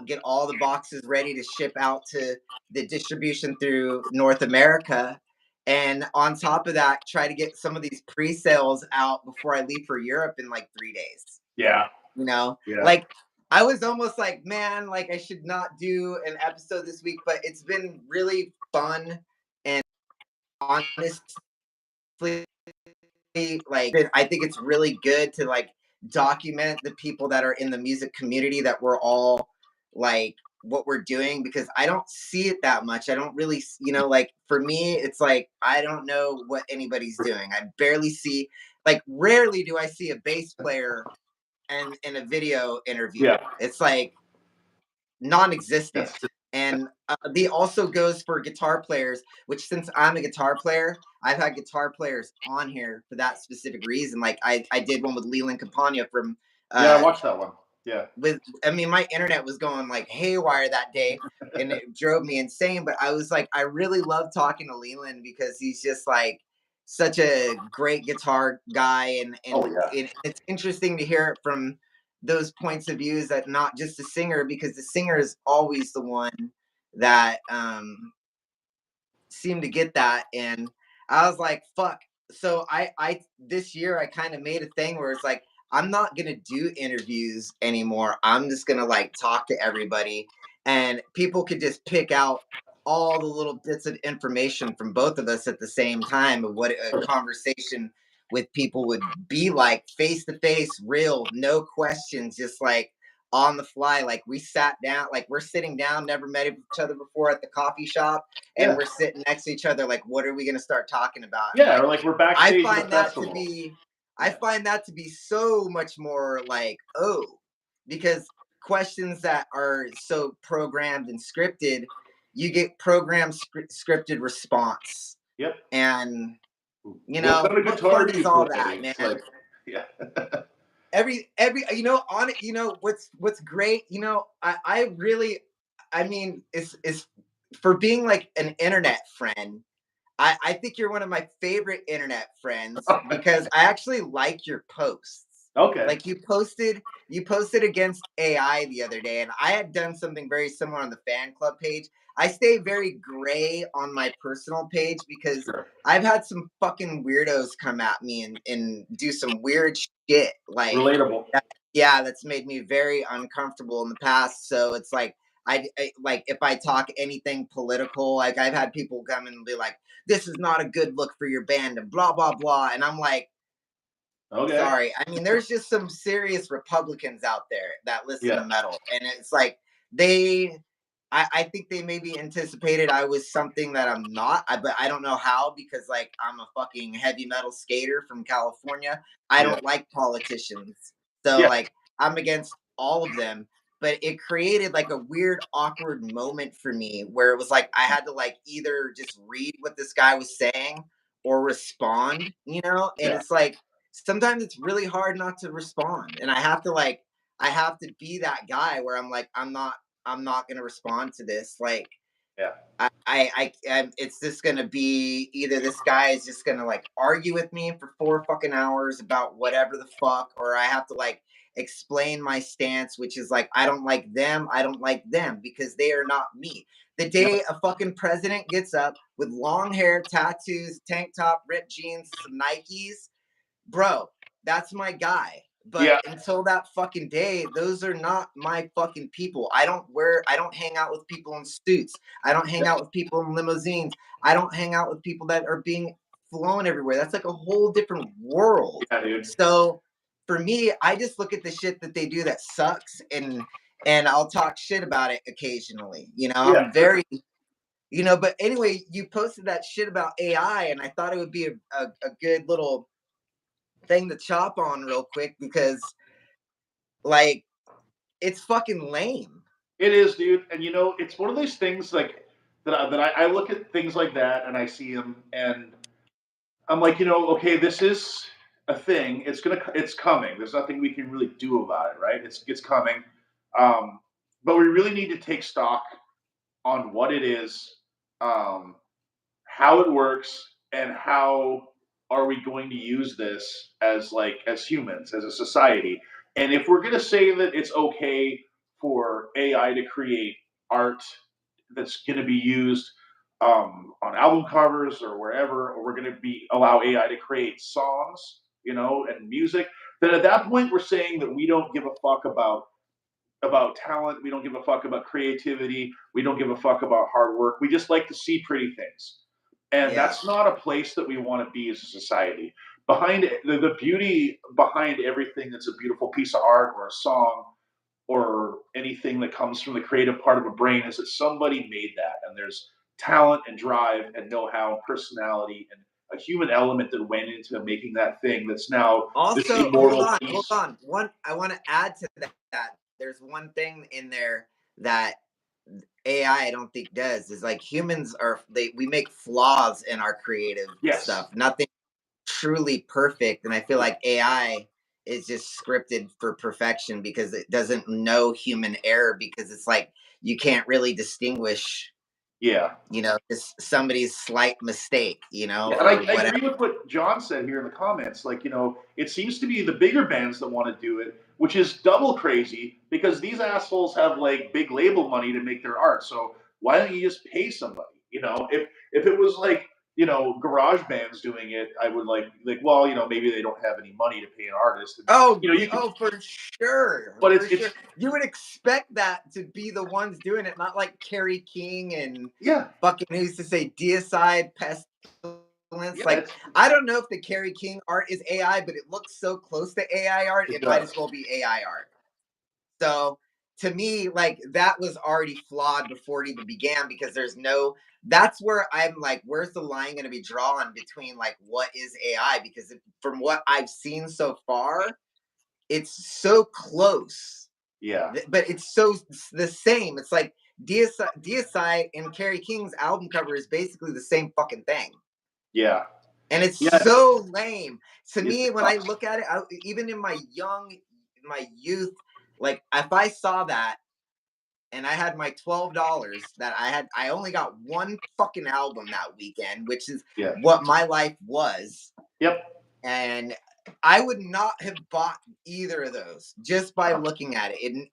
get all the boxes ready to ship out to the distribution through North America. And on top of that, try to get some of these pre-sales out before I leave for Europe in like 3 days. Yeah. You know, Yeah. like I was almost like, man, like I should not do an episode this week, but it's been really fun and honestly, like I think it's really good to like document the people that are in the music community, that we're all like what we're doing, because I don't see it that much. I don't really, you know, like for me, it's like I don't know what anybody's doing. I barely see, like rarely do I see a bass player and in a video interview. Yeah. It's like non-existent. That's And the also goes for guitar players, which since I'm a guitar player, I've had guitar players on here for that specific reason. Like I did one with Leland Campagna from yeah. I uh watched that one. Yeah. with, I mean, my internet was going like haywire that day and it drove me insane. But I was like, I really love talking to Leland because he's just like such a great guitar guy, Oh and yeah. it's interesting to hear it from those points of views, that not just the singer, because the singer is always the one that seem to get that. And I was like, fuck. So I this year I kind of made a thing where it's like, I'm not gonna do interviews anymore. I'm just gonna like talk to everybody, and people could just pick out all the little bits of information from both of us at the same time of what a conversation with people would be like, face to face, real, no questions, just like on the fly. Like we sat down, like we're sitting down, never met each other before at the coffee shop, and Yeah. we're sitting next to each other. Like, what are we gonna start talking about? And Yeah. Or like we're I backstage at a find that to festival. be, I Yeah. find that to be so much more like, oh, because questions that are so programmed and scripted, you get programmed scripted response, Yep. and What kind of what guitar fun do is you all play? that, It's like, man? yeah. Every on it, what's great, I really, I mean, is for being like an internet friend. I think you're one of my favorite internet friends because I actually like your posts. Okay. Like you posted against AI the other day, and I had done something very similar on the fan club page. I stay very gray on my personal page because Sure. I've had some fucking weirdos come at me and do some weird shit. Like Relatable. that, yeah, that's made me very uncomfortable in the past. So it's like I like if I talk anything political, like I've had people come and be like, "This is not a good look for your band," and blah blah blah, and I'm like, Okay. sorry. I mean, there's just some serious Republicans out there that listen to Yeah. metal, and it's like they. I think they maybe anticipated I was something that I'm not, but I don't know how because like I'm a fucking heavy metal skater from California. I Yeah. don't like politicians, so Yeah. like I'm against all of them. But it created like a weird, awkward moment for me where it was like I had to like either just read what this guy was saying or respond, and Yeah. it's like sometimes it's really hard not to respond, and I have to be that guy where I'm like I'm not going to respond to this. Like Yeah. it's just going to be either this guy is just going to like argue with me for 4 fucking hours about whatever the fuck, or I have to like explain my stance, which is like I don't like them, because they are not me. The Yep. day a fucking president gets up with long hair, tattoos, tank top, ripped jeans, some Nikes, bro, that's my guy. But Yeah. until that fucking day, those are not my fucking people. I don't hang out with people in suits. I don't hang Yep. out with people in limousines. I don't hang out with people that are being flown everywhere. That's like a whole different world. Yeah, dude. So for me, I just look at the shit that they do that sucks, and I'll talk shit about it occasionally. Yeah. I'm very, but anyway, you posted that shit about AI, and I thought it would be a good little thing to chop on real quick because like it's fucking lame. It is, dude. And it's one of those things like that I look at things like that and I see them and I'm like, okay, this is a thing. It's coming. There's nothing we can really do about it, right? It's coming. Um, but we really need to take stock on what it is, um, how it works, and how are we going to use this as humans, as a society. And if we're going to say that it's okay for AI to create art that's going to be used on album covers or wherever, or we're going to be allow AI to create songs, and music, then at that point we're saying that we don't give a fuck about talent. We don't give a fuck about creativity. We don't give a fuck about hard work. We just like to see pretty things. And Yeah. that's not a place that we want to be as a society. Behind the beauty behind everything that's a beautiful piece of art or a song or anything that comes from the creative part of a brain is that somebody made that. And there's talent and drive and know how and personality and a human element that went into making that thing that's now this Also, immortal hold piece. on. One, I want to add to that. There's one thing in there that AI I don't think does is like humans are we make flaws in our creative Yes. stuff. Nothing truly perfect, and I feel like AI is just scripted for perfection because it doesn't know human error because it's like you can't really distinguish Yeah. just somebody's slight mistake, Yeah, and or I whatever. agree with what John said here in the comments. Like, it seems to be the bigger bands that want to do it, which is double crazy because these assholes have like big label money to make their art. So why don't you just pay somebody? If it was like, garage bands doing it, I would like, well, maybe they don't have any money to pay an artist. And Oh, you can, oh, for sure, but for it's sure. You would expect that to be the ones doing it, not like Kerry King and yeah, fucking who used to say deicide pestilence. yeah, Like, I don't know if the Kerry King art is AI, but it looks so close to AI art, it it might as does. well be AI art. So to me, like that was already flawed before it even began because that's where I'm like, where's the line going to be drawn between like what is AI? Because from what I've seen so far, it's so close, Yeah. but it's so the same. It's like DSI and Carrie King's album cover is basically the same fucking thing. Yeah. And it's Yeah. so lame to It's me when I look at it. Even in my youth, like if I saw that and I had my $12 that I only got one fucking album that weekend, which is yeah. what my life was. Yep. And I would not have bought either of those just by looking at it.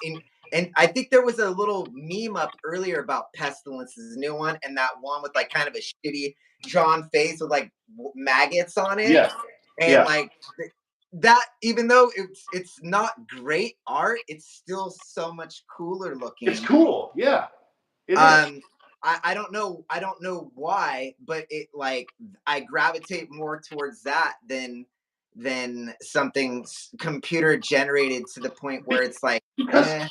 And I think there was a little meme up earlier about Pestilence's new one, and that one with like kind of a shitty drawn face with like maggots on it. Yeah. And Yeah. like that, even though it's not great art, it's still so much cooler looking. It's cool. Yeah. It is. I don't know why, but it like I gravitate more towards that than something computer generated to the point where it's like Because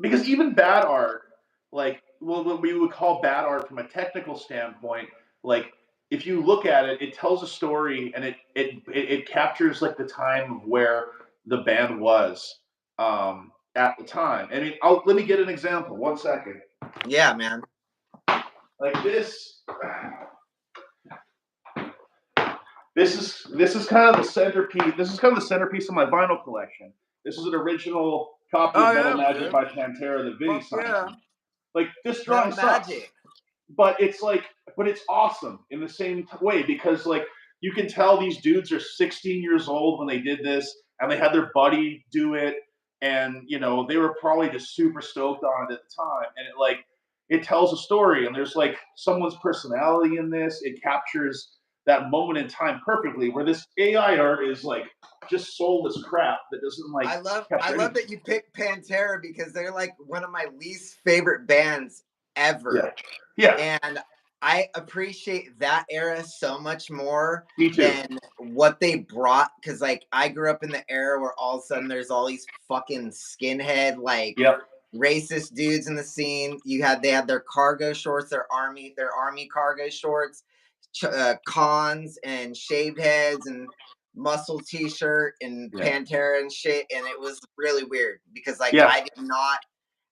because even bad art, like what we would call bad art from a technical standpoint, like if you look at it, it tells a story and it captures like the time of where the band was at the time. I mean, let me get an example. 1 second. yeah, man. Like this. This is kind of the centerpiece. This is kind of the centerpiece of my vinyl collection. This is an original copy of Metal Magic by Pantera that Vinny signed. Yeah. Like this Metal drawing sucks, Magic. but it's awesome in the same way because like you can tell these dudes are 16 years old when they did this, and they had their buddy do it, and you know they were probably just super stoked on it at the time, and it tells a story, and there's like someone's personality in this. It captures that moment in time perfectly. Where this AI art is like just soulless crap that doesn't like. I love that you picked Pantera because they're like one of my least favorite bands ever. Yeah. Yeah. And I appreciate that era so much more Me too. than what they brought. Cause like I grew up in the era where all of a sudden there's all these fucking skinhead, like Yep. racist dudes in the scene. They had their cargo shorts, their army cargo shorts, cons and shaved heads and muscle t-shirt and Pantera and shit. And it was really weird because like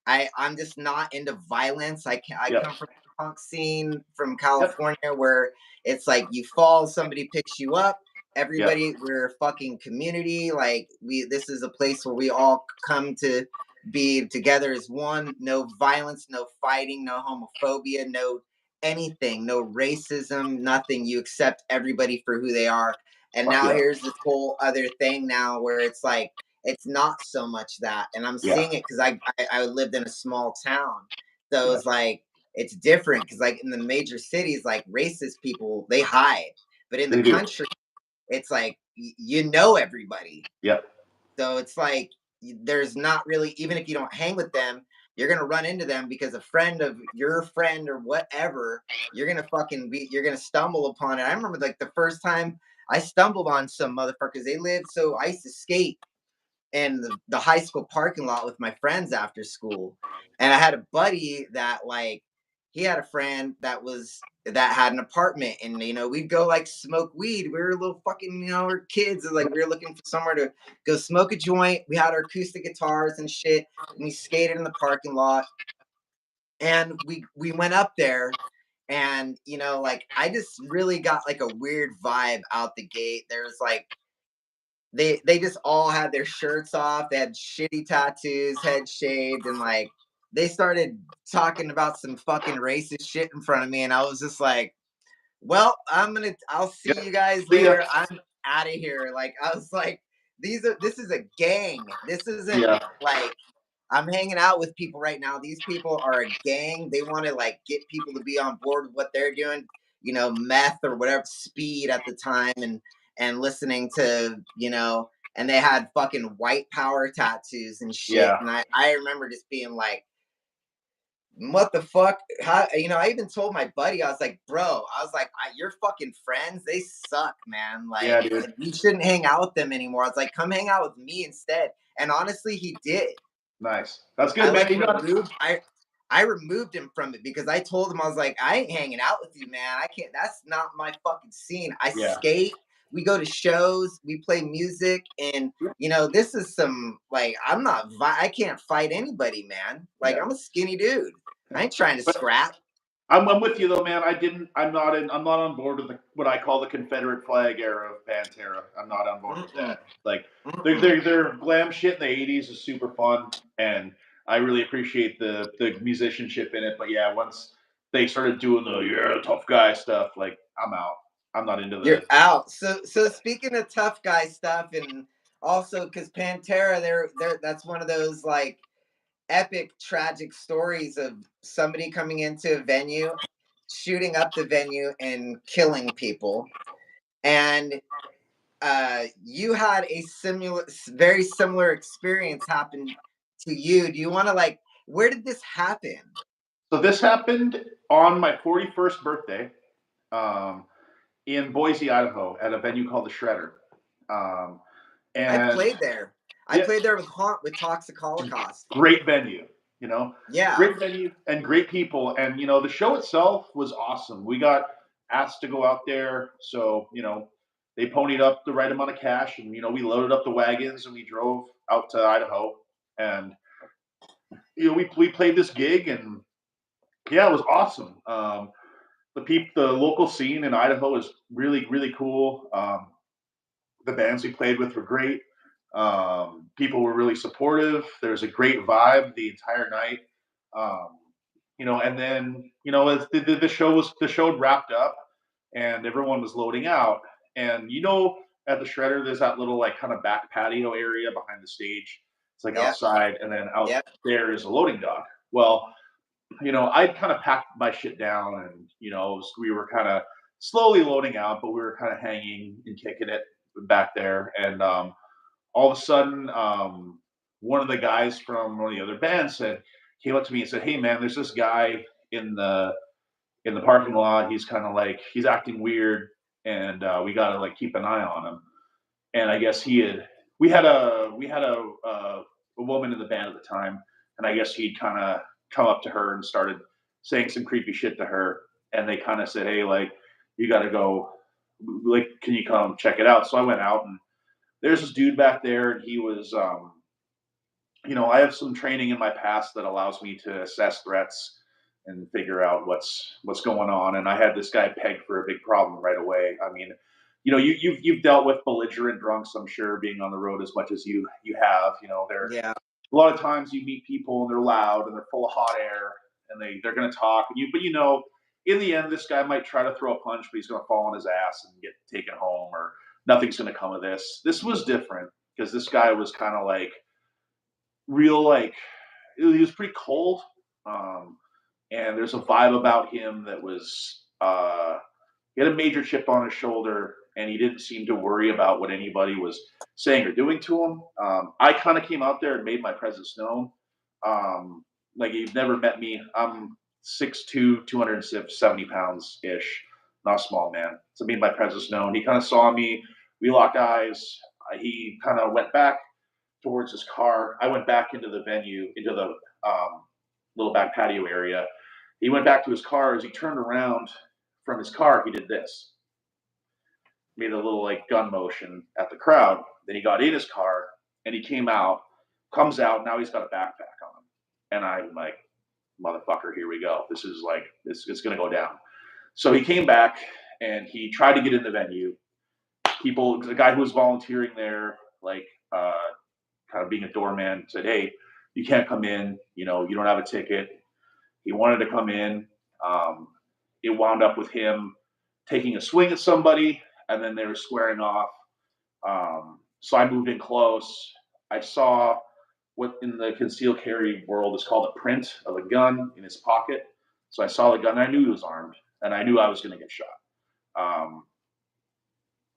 I'm just not into violence. I come from the punk scene from California where it's like you fall, somebody picks you up. Everybody, we're a fucking community. Like this is a place where we all come to be together as one. No violence, no fighting, no homophobia, no anything, no racism, nothing. You accept everybody for who they are. And now here's this whole other thing now where it's like it's not so much that, and I'm seeing it because I lived in a small town, so it's like it's different because like in the major cities, like racist people they hide, but in the country, it's like you know everybody. Yep. So it's like there's not really, even if you don't hang with them, you're gonna run into them because a friend of your friend or whatever, you're gonna stumble upon it. I remember like the first time I stumbled on some motherfuckers. They lived, so I used to skate in the high school parking lot with my friends after school. And I had a buddy that like he had a friend that had an apartment, and you know, we'd go like smoke weed. We were little fucking, you know, we're kids, and like we were looking for somewhere to go smoke a joint. We had our acoustic guitars and shit, and we skated in the parking lot. And we went up there, and you know, like I just really got like a weird vibe out the gate. There's like they just all had their shirts off. They had shitty tattoos, head shaved, and like they started talking about some fucking racist shit in front of me, and I was just like, "Well, I'll see you guys later. I'm out of here." Like I was like, this is a gang. This isn't like I'm hanging out with people right now. These people are a gang. They want to like get people to be on board with what they're doing, you know, meth or whatever, speed at the time, and listening to, you know, and they had fucking white power tattoos and shit. And I remember just being like, what the fuck? How, you know, I even told my buddy, I was like, bro, I was like, your fucking friends, they suck, man. Like, you shouldn't hang out with them anymore. I was like, come hang out with me instead. And honestly, he did. Nice. That's I good, man. like removed I removed him from it because I told him, I was like, I ain't hanging out with you, man. I can't. That's not my fucking scene. I Yeah. skate. We go to shows. We play music, and this is some like I can't fight anybody, man. Like Yeah. I'm a skinny dude. I ain't trying to But scrap. I'm with you though, man. I'm not on board with what I call the Confederate flag era of Pantera. I'm not on board with Mm-mm, that. Like mm-mm. their glam shit in the '80s is super fun, and I really appreciate the musicianship in it. But yeah, once they started doing the tough guy stuff, like I'm out. I'm not into You're the out. So speaking of tough guy stuff, and also because Pantera, they're that's one of those like epic tragic stories of somebody coming into a venue, shooting up the venue and killing people. And you had a very similar experience happen to you. Do you want to like, where did this happen? So this happened on my 41st birthday, um, in Boise, Idaho, at a venue called the Shredder. Um, I and played there. I yeah, played there with Haunt with Toxic Holocaust. great venue, you know, Yeah, great venue and great people. And, the show itself was awesome. We got asked to go out there. So, they ponied up the right amount of cash and, we loaded up the wagons and we drove out to Idaho. And, we played this gig and yeah, it was awesome. The local scene in Idaho is really, really cool. The bands we played with were great. People were really supportive. There was a great vibe the entire night. Um, and then as the show had wrapped up and everyone was loading out, and at the Shredder there's that little like kind of back patio area behind the stage. It's like yep, outside, and then out yep. there is a loading dock. Well, I'd kind of packed my shit down, and we were kind of slowly loading out, but we were kind of hanging and kicking it back there, and all of a sudden, one of the guys from one of the other bands came up to me and said, "Hey, man, there's this guy in the parking lot. He's kind of like he's acting weird, and we gotta like keep an eye on him." And I guess we had a woman in the band at the time, and I guess he'd kind of come up to her and started saying some creepy shit to her, and they kind of said, "Hey, like you got to go, like can you come check it out?" So I went out, and there's this dude back there, and he was I have some training in my past that allows me to assess threats and figure out what's going on. And I had this guy pegged for a big problem right away. I mean, you've dealt with belligerent drunks, I'm sure, being on the road as much as you have. They're Yeah, a lot of times you meet people and they're loud and they're full of hot air and they're going to talk and but in the end this guy might try to throw a punch, but he's going to fall on his ass and get taken home, or nothing's going to come of this. This was different because this guy was kind of like real, like he was pretty cold. Um, and there's a vibe about him that was he had a major chip on his shoulder, and he didn't seem to worry about what anybody was saying or doing to him. I kind of came out there and made my presence known. Like you've never met me. I'm 6'2", 270 pounds ish, not a small man. So I made my presence known. He kind of saw me. We locked eyes. He kind of went back towards his car. I went back into the venue, into the little back patio area. He went back to his car. As he turned around from his car, he did this, made a little like gun motion at the crowd. Then he got in his car and he comes out. Now he's got a backpack on him. And I'm like, motherfucker, here we go. This is like, it's going to go down. So he came back and he tried to get in the venue. The guy who was volunteering there, like, kind of being a doorman, said, "Hey, you can't come in. You don't have a ticket." He wanted to come in. Um, it wound up with him taking a swing at somebody, and then they were squaring off. So I moved in close. I saw what in the concealed carry world is called a print of a gun in his pocket. So I saw the gun. And I knew he was armed, and I knew I was going to get shot. Um,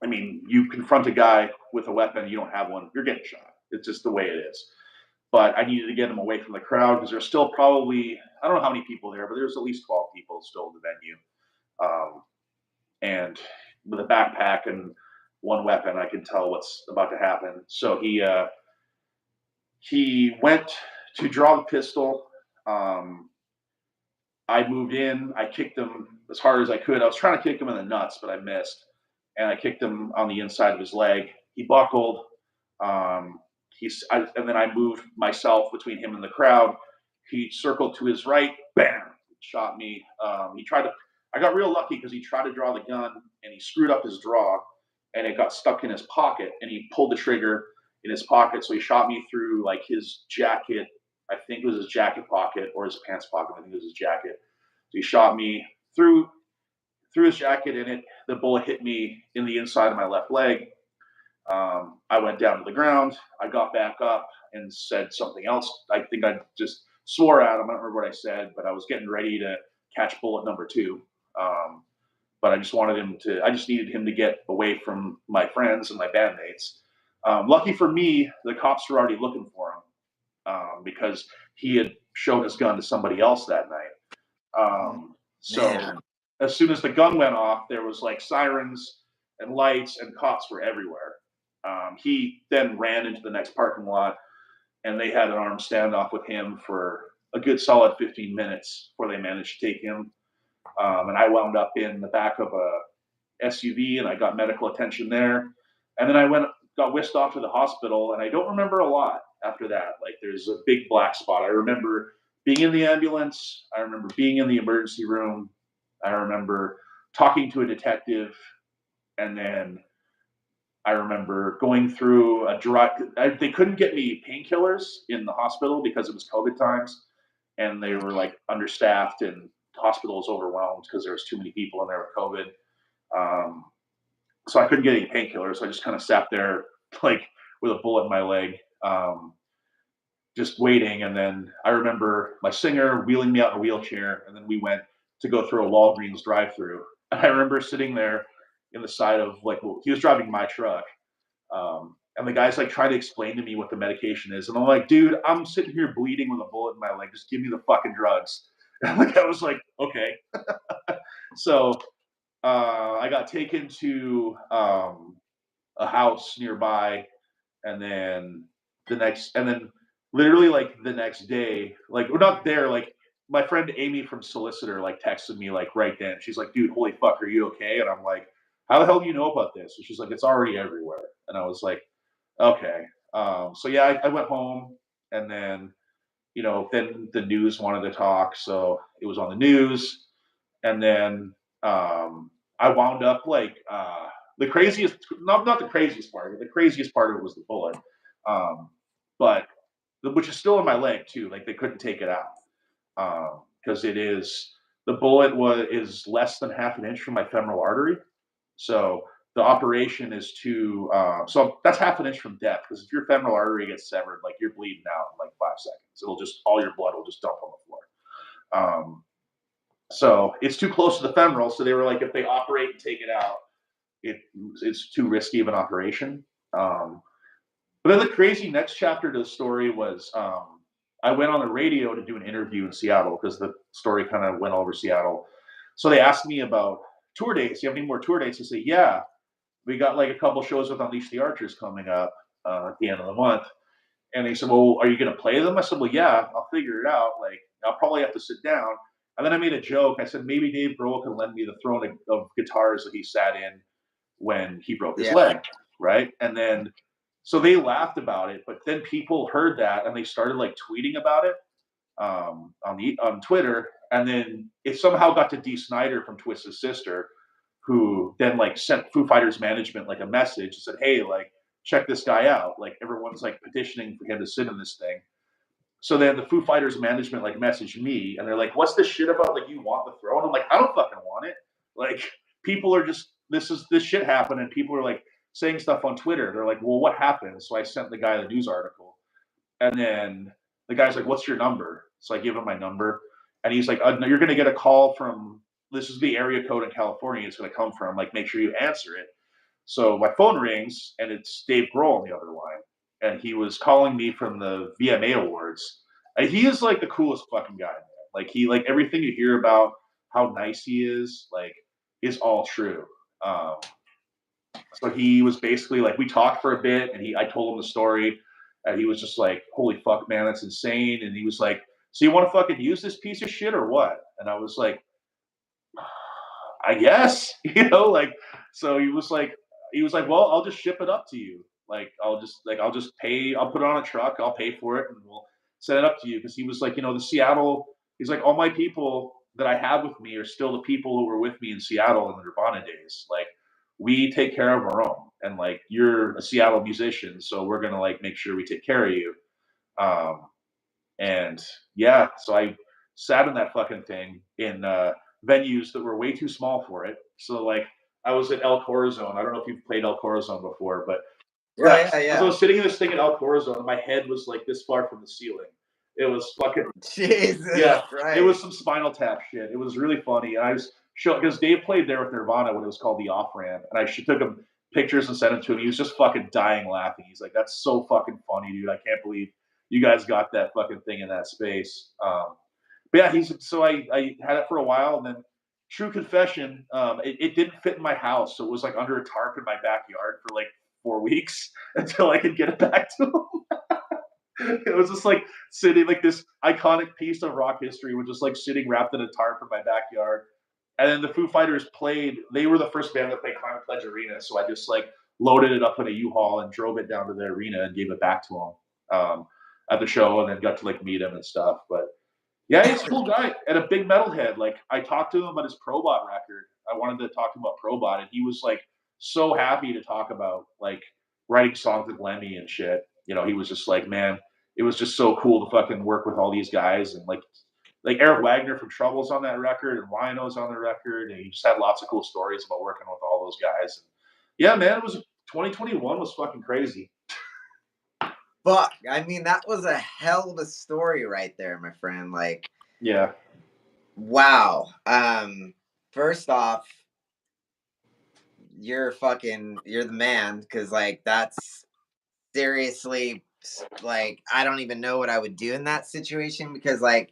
I mean, you confront a guy with a weapon, you don't have one, you're getting shot. It's just the way it is. But I needed to get him away from the crowd because there's still probably, I don't know how many people there, but there's at least 12 people still in the venue. And with a backpack and one weapon, I can tell what's about to happen. So he went to draw the pistol, I moved in. I kicked him as hard as I could. I was trying to kick him in the nuts, but I missed. And I kicked him on the inside of his leg. He buckled. Um, and then I moved myself between him and the crowd. He circled to his right, bam, shot me. I got real lucky because he tried to draw the gun and he screwed up his draw and it got stuck in his pocket and he pulled the trigger in his pocket. So he shot me through like his jacket. I think it was his jacket pocket or his pants pocket. I think it was his jacket. So he shot me through his jacket and the bullet hit me in the inside of my left leg. I went down to the ground. I got back up and said something else. I think I just swore at him. I don't remember what I said, but I was getting ready to catch bullet number 2. But I just needed him to get away from my friends and my bandmates. Lucky for me, the cops were already looking for him because he had shown his gun to somebody else that night. So as soon as the gun went off, there was like sirens and lights and cops were everywhere. He then ran into the next parking lot and they had an armed standoff with him for a good solid 15 minutes before they managed to take him. And I wound up in the back of a SUV and I got medical attention there. And then I got whisked off to the hospital and I don't remember a lot after that. Like there's a big black spot. I remember being in the ambulance. I remember being in the emergency room. I remember talking to a detective. And then I remember going through they couldn't get me painkillers in the hospital because it was COVID times and they were like understaffed and the hospital was overwhelmed because there was too many people in there with COVID. So I couldn't get any painkillers. So I just kind of sat there like with a bullet in my leg, just waiting. And then I remember my singer wheeling me out in a wheelchair and then we went to go through a Walgreens drive-through. And I remember sitting there in the side of he was driving my truck. And the guy's like trying to explain to me what the medication is. And I'm like, dude, I'm sitting here bleeding with a bullet in my leg. Just give me the fucking drugs. And I was like, okay. So I got taken to a house nearby. And then literally like the next day, like we're not there, like my friend Amy from Solicitor like texted me like right then. She's like, dude, holy fuck, are you okay? And I'm like, how the hell do you know about this? And she's like, it's already everywhere. And I was like, okay. So yeah, I went home and then, then the news wanted to talk. So it was on the news. And then I wound up like the craziest, not the craziest part, but the craziest part of it was the bullet. But which is still in my leg too. Like they couldn't take it out because the bullet is less than half an inch from my femoral artery. So the operation is so that's half an inch from death because if your femoral artery gets severed, like you're bleeding out in like 5 seconds. All your blood will just dump on the floor. So it's too close to the femoral. So they were like, if they operate and take it out, it's too risky of an operation. But then the crazy next chapter to the story was I went on the radio to do an interview in Seattle because the story kind of went all over Seattle. So they asked me about tour dates. Do you have any more tour dates? I say, yeah, we got like a couple shows with Unleash the Archers coming up at the end of the month. And they said, well, are you going to play them? I said, well, yeah, I'll figure it out. Like, I'll probably have to sit down. And then I made a joke. I said, maybe Dave Grohl can lend me the throne of guitars that he sat in when he broke his leg, right? And then, so they laughed about it, but then people heard that and they started like tweeting about it on Twitter. And then it somehow got to Dee Snider from Twisted Sister, who then like sent Foo Fighters management like a message and said, hey, like, check this guy out. Like everyone's like petitioning for him to sit in this thing. So then the Foo Fighters management like messaged me and they're like, what's this shit about? Like, you want the throne? I'm like, I don't fucking want it. Like, people are just, this shit happened. And people are like saying stuff on Twitter. They're like, well, what happened? So I sent the guy the news article. And then the guy's like, what's your number? So I give him my number. And he's like, no, you're going to get a call from, this is the area code in California it's going to come from. Like, make sure you answer it. So my phone rings and it's Dave Grohl on the other line. And he was calling me from the VMA Awards. And he is like the coolest fucking guy, man. Like everything you hear about how nice he is, like, is all true. So he was basically like, we talked for a bit and I told him the story. And he was just like, holy fuck, man, that's insane. And he was like, so you want to fucking use this piece of shit or what? And I was like, I guess, like, so he was like, well, I'll just ship it up to you. Like, I'll just pay, I'll put it on a truck, I'll pay for it, and we'll send it up to you. Cause he was like, the Seattle, he's like, all my people that I have with me are still the people who were with me in Seattle in the Nirvana days. Like, we take care of our own. And like, you're a Seattle musician, so we're going to like make sure we take care of you. Um, and yeah, so I sat in that fucking thing in venues that were way too small for it. So like I was at El Corazon. I don't know if you've played El Corazon before, but Oh yeah, yeah, as I yeah. was sitting in this thing at El Corazon, my head was like this far from the ceiling. It was fucking Jesus yeah. It was Christ. some Spinal Tap shit. It was really funny. And I was show because Dave played there with Nirvana when it was called the Off Ramp, and I took him pictures and sent them to him. He was just fucking dying laughing. He's like, "That's so fucking funny, dude. I can't believe you guys got that fucking thing in that space." But yeah, I had it for a while, and then true confession, it didn't fit in my house, so it was like under a tarp in my backyard for like 4 weeks until I could get it back to him. It was just like sitting like this iconic piece of rock history was just like sitting wrapped in a tarp in my backyard. And then the Foo Fighters played, they were the first band that played Climate Pledge Arena. So I just like loaded it up in a U-Haul and drove it down to the arena and gave it back to him at the show, and then got to like meet him and stuff. But yeah, he's a cool guy and a big metalhead. Like I talked to him about his Probot record. I wanted to talk to him about Probot, and he was like so happy to talk about like writing songs with Lemmy and shit. He was just like, man, it was just so cool to fucking work with all these guys, and like Eric Wagner from Trouble's on that record, and Wino's on the record, and he just had lots of cool stories about working with all those guys. And yeah, man, it was 2021 was fucking crazy. Fuck. I mean, that was a hell of a story right there, my friend. Like, Yeah. wow. First off, you're the man, because like that's seriously, like, I don't even know what I would do in that situation, because like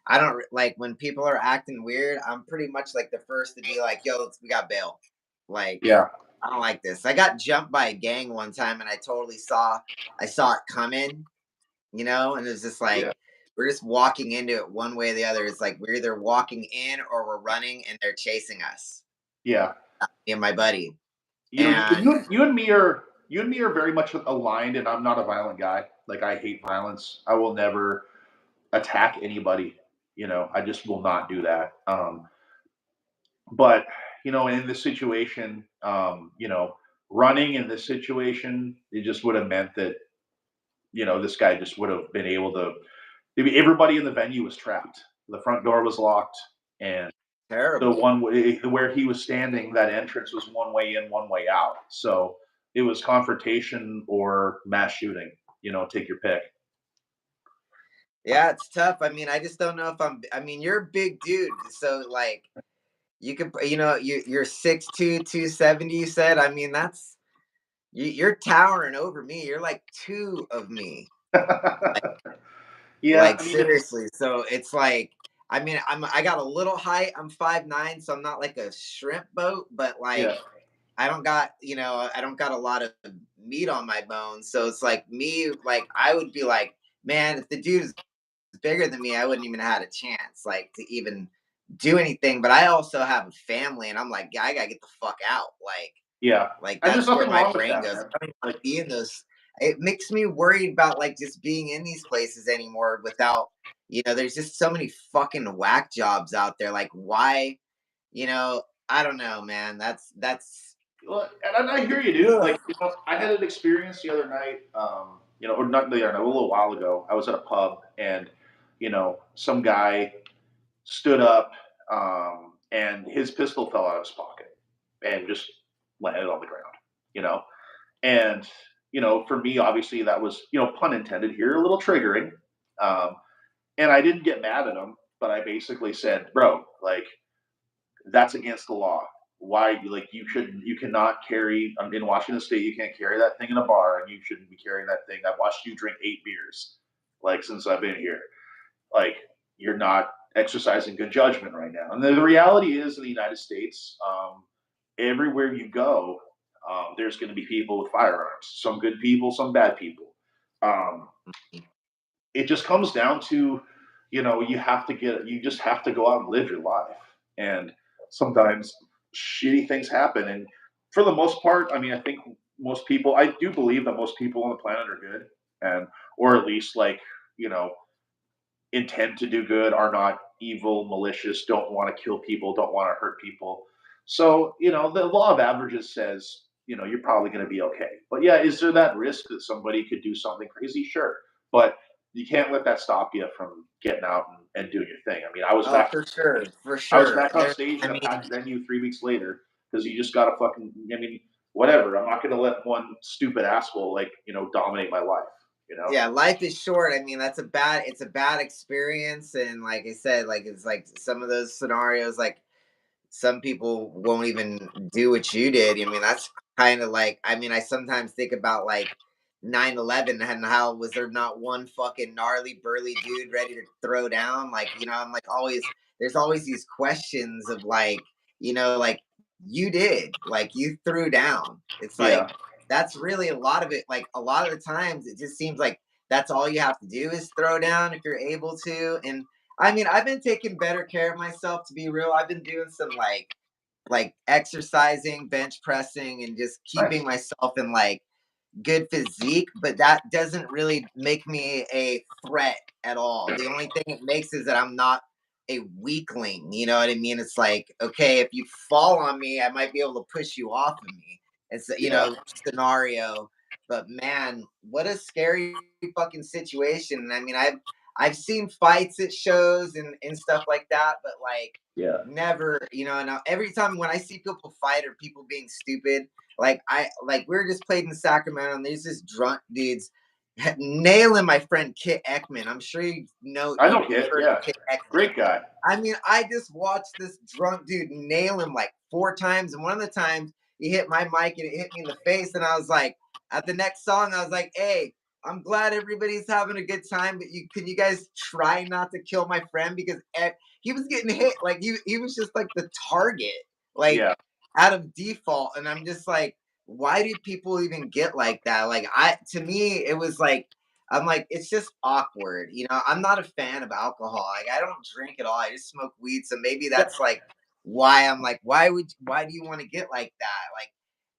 I don't like when people are acting weird. I'm pretty much like the first to be like, yo, we got bail. Like, Yeah. I don't like this. I got jumped by a gang one time, and I saw it coming, and it's just Yeah. like we're just walking into it one way or the other. It's like we're either walking in or we're running, and they're chasing us, Yeah. me and my buddy. You know, And you and me are very much aligned, and I'm not a violent guy. Like I hate violence. I will never attack anybody. I just will not do that. But in this situation, running in this situation, it just would have meant that this guy just would have been able to. Maybe everybody in the venue was trapped. The front door was locked, and the terrible. one way where he was standing, that entrance was one way in, one way out. So it was confrontation or mass shooting. Take your pick. Yeah, it's tough. I mean, I just don't know if I mean, you're a big dude, so like you could, you're 6'2", 270. You said. I mean, you're towering over me. You're like two of me. Yeah, Like I mean it's seriously. So it's like, I mean, I got a little height. I'm 5'9", so I'm not like a shrimp boat, but yeah. like I don't got a lot of meat on my bones. So it's like me, like I would be like, man, if the dude is bigger than me, I wouldn't even have had a chance, like to even do anything. But I also have a family, and I'm like, yeah, I gotta get the fuck out. Yeah. Like And there's that's where nothing my wrong with brain that, goes. I man. don't even want Like to be in those. It makes me worried about like just being in these places anymore without, there's just so many fucking whack jobs out there. Like why, I don't know, man. That's well, and I hear you, dude. ugh, Like, I had an experience the other night, or not the other night, a little while ago. I was at a pub, and some guy stood up, and his pistol fell out of his pocket and just landed on the ground. You know, and for me, obviously, that was pun intended here, a little triggering. Um, and I didn't get mad at him, but I basically said, "Bro, like that's against the law. Why, like, you cannot carry in Washington State. You can't carry that thing in a bar, and you shouldn't be carrying that thing. I've watched you drink 8 beers, like since I've been here. Like, you're not exercising good judgment right now." And the reality is, in the United States, everywhere you go, there's going to be people with firearms. Some good people, some bad people. Um, it just comes down to, you just have to go out and live your life. And sometimes shitty things happen. And for the most part, I mean, I think I do believe that most people on the planet are good, and, or at least like, you know, intend to do good, are not evil, malicious, don't want to kill people, don't want to hurt people. So, the law of averages says, you're probably going to be okay. But yeah, is there that risk that somebody could do something crazy? Sure. But you can't let that stop you from getting out and doing your thing. I mean, Oh, for sure, for I was sure. back on stage I in a mean, packed venue 3 weeks later because you just got to fucking, I mean, whatever. I'm not going to let one stupid asshole like, dominate my life, you know? yeah, life is short. I mean, it's a bad experience, and like I said, like it's like some of those scenarios, like some people won't even do what you did. I mean, that's kind of like, I mean, I sometimes think about like 9/11 and how was there not one fucking gnarly burly dude ready to throw down? Like, I'm like always, there's always these questions of like, like you threw down. It's Yeah. like, that's really a lot of it. Like a lot of the times it just seems like that's all you have to do is throw down if you're able to. And I mean, I've been taking better care of myself, to be real. I've been doing some like exercising, bench pressing, and just keeping Nice. myself in like good physique, but that doesn't really make me a threat at all. The only thing it makes is that I'm not a weakling. You know what I mean? It's like, okay, if you fall on me, I might be able to push you off of me. It's Yeah. scenario. But man, what a scary fucking situation. I mean, I've seen fights at shows and stuff like that, but like Yeah. never, and every time when I see people fight or people being stupid, we were just played in Sacramento, and there's this drunk dudes nailing my friend Kit Ekman. I'm sure I know you've Kit. heard of Yeah. Kit Ekman. Great guy. I mean, I just watched this drunk dude nail him like 4 times, and one of the times he hit my mic and it hit me in the face, and I was like, at the next song, I was like, "Hey, I'm glad everybody's having a good time, but can you guys try not to kill my friend because he was getting hit like he was just like the target, like Yeah. out of default." And I'm just like, why do people even get like that? Like to me, it was like, I'm like, it's just awkward. I'm not a fan of alcohol. Like, I don't drink at all. I just smoke weed. So maybe Yeah. that's like why I'm like, why do you want to get like that? Like,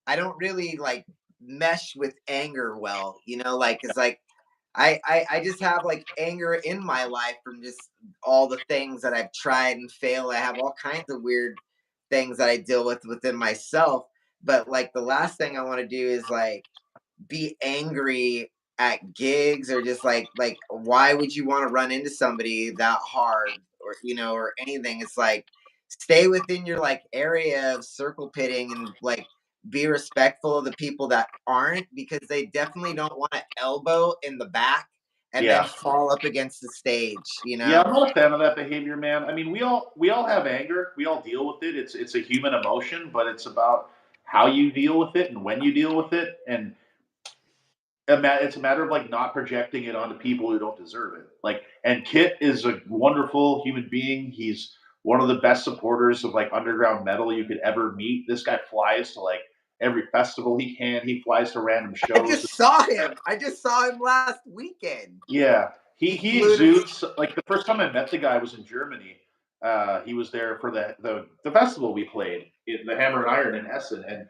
I don't really like mesh with anger well, like, cause like I just have like anger in my life from just all the things that I've tried and failed. I have all kinds of weird things that I deal with within myself. But like the last thing I want to do is like be angry at gigs or just like why would you want to run into somebody that hard or or anything. It's like stay within your like area of circle pitting and like be respectful of the people that aren't, because they definitely don't want to elbow in the back and then Yeah. fall up against the stage, Yeah, I'm not a fan of that behavior, man. I mean, we all have anger. We all deal with it. It's a human emotion, but it's about how you deal with it and when you deal with it, and it's a matter of like not projecting it onto people who don't deserve it. Like, and Kit is a wonderful human being. He's one of the best supporters of like underground metal you could ever meet. This guy flies to like every festival he can. He flies to random shows. I just saw him last weekend. Yeah, he He he flew to exudes like the first time I met the guy was in Germany. He was there for the festival we played, the Hammer and Iron in Essen, and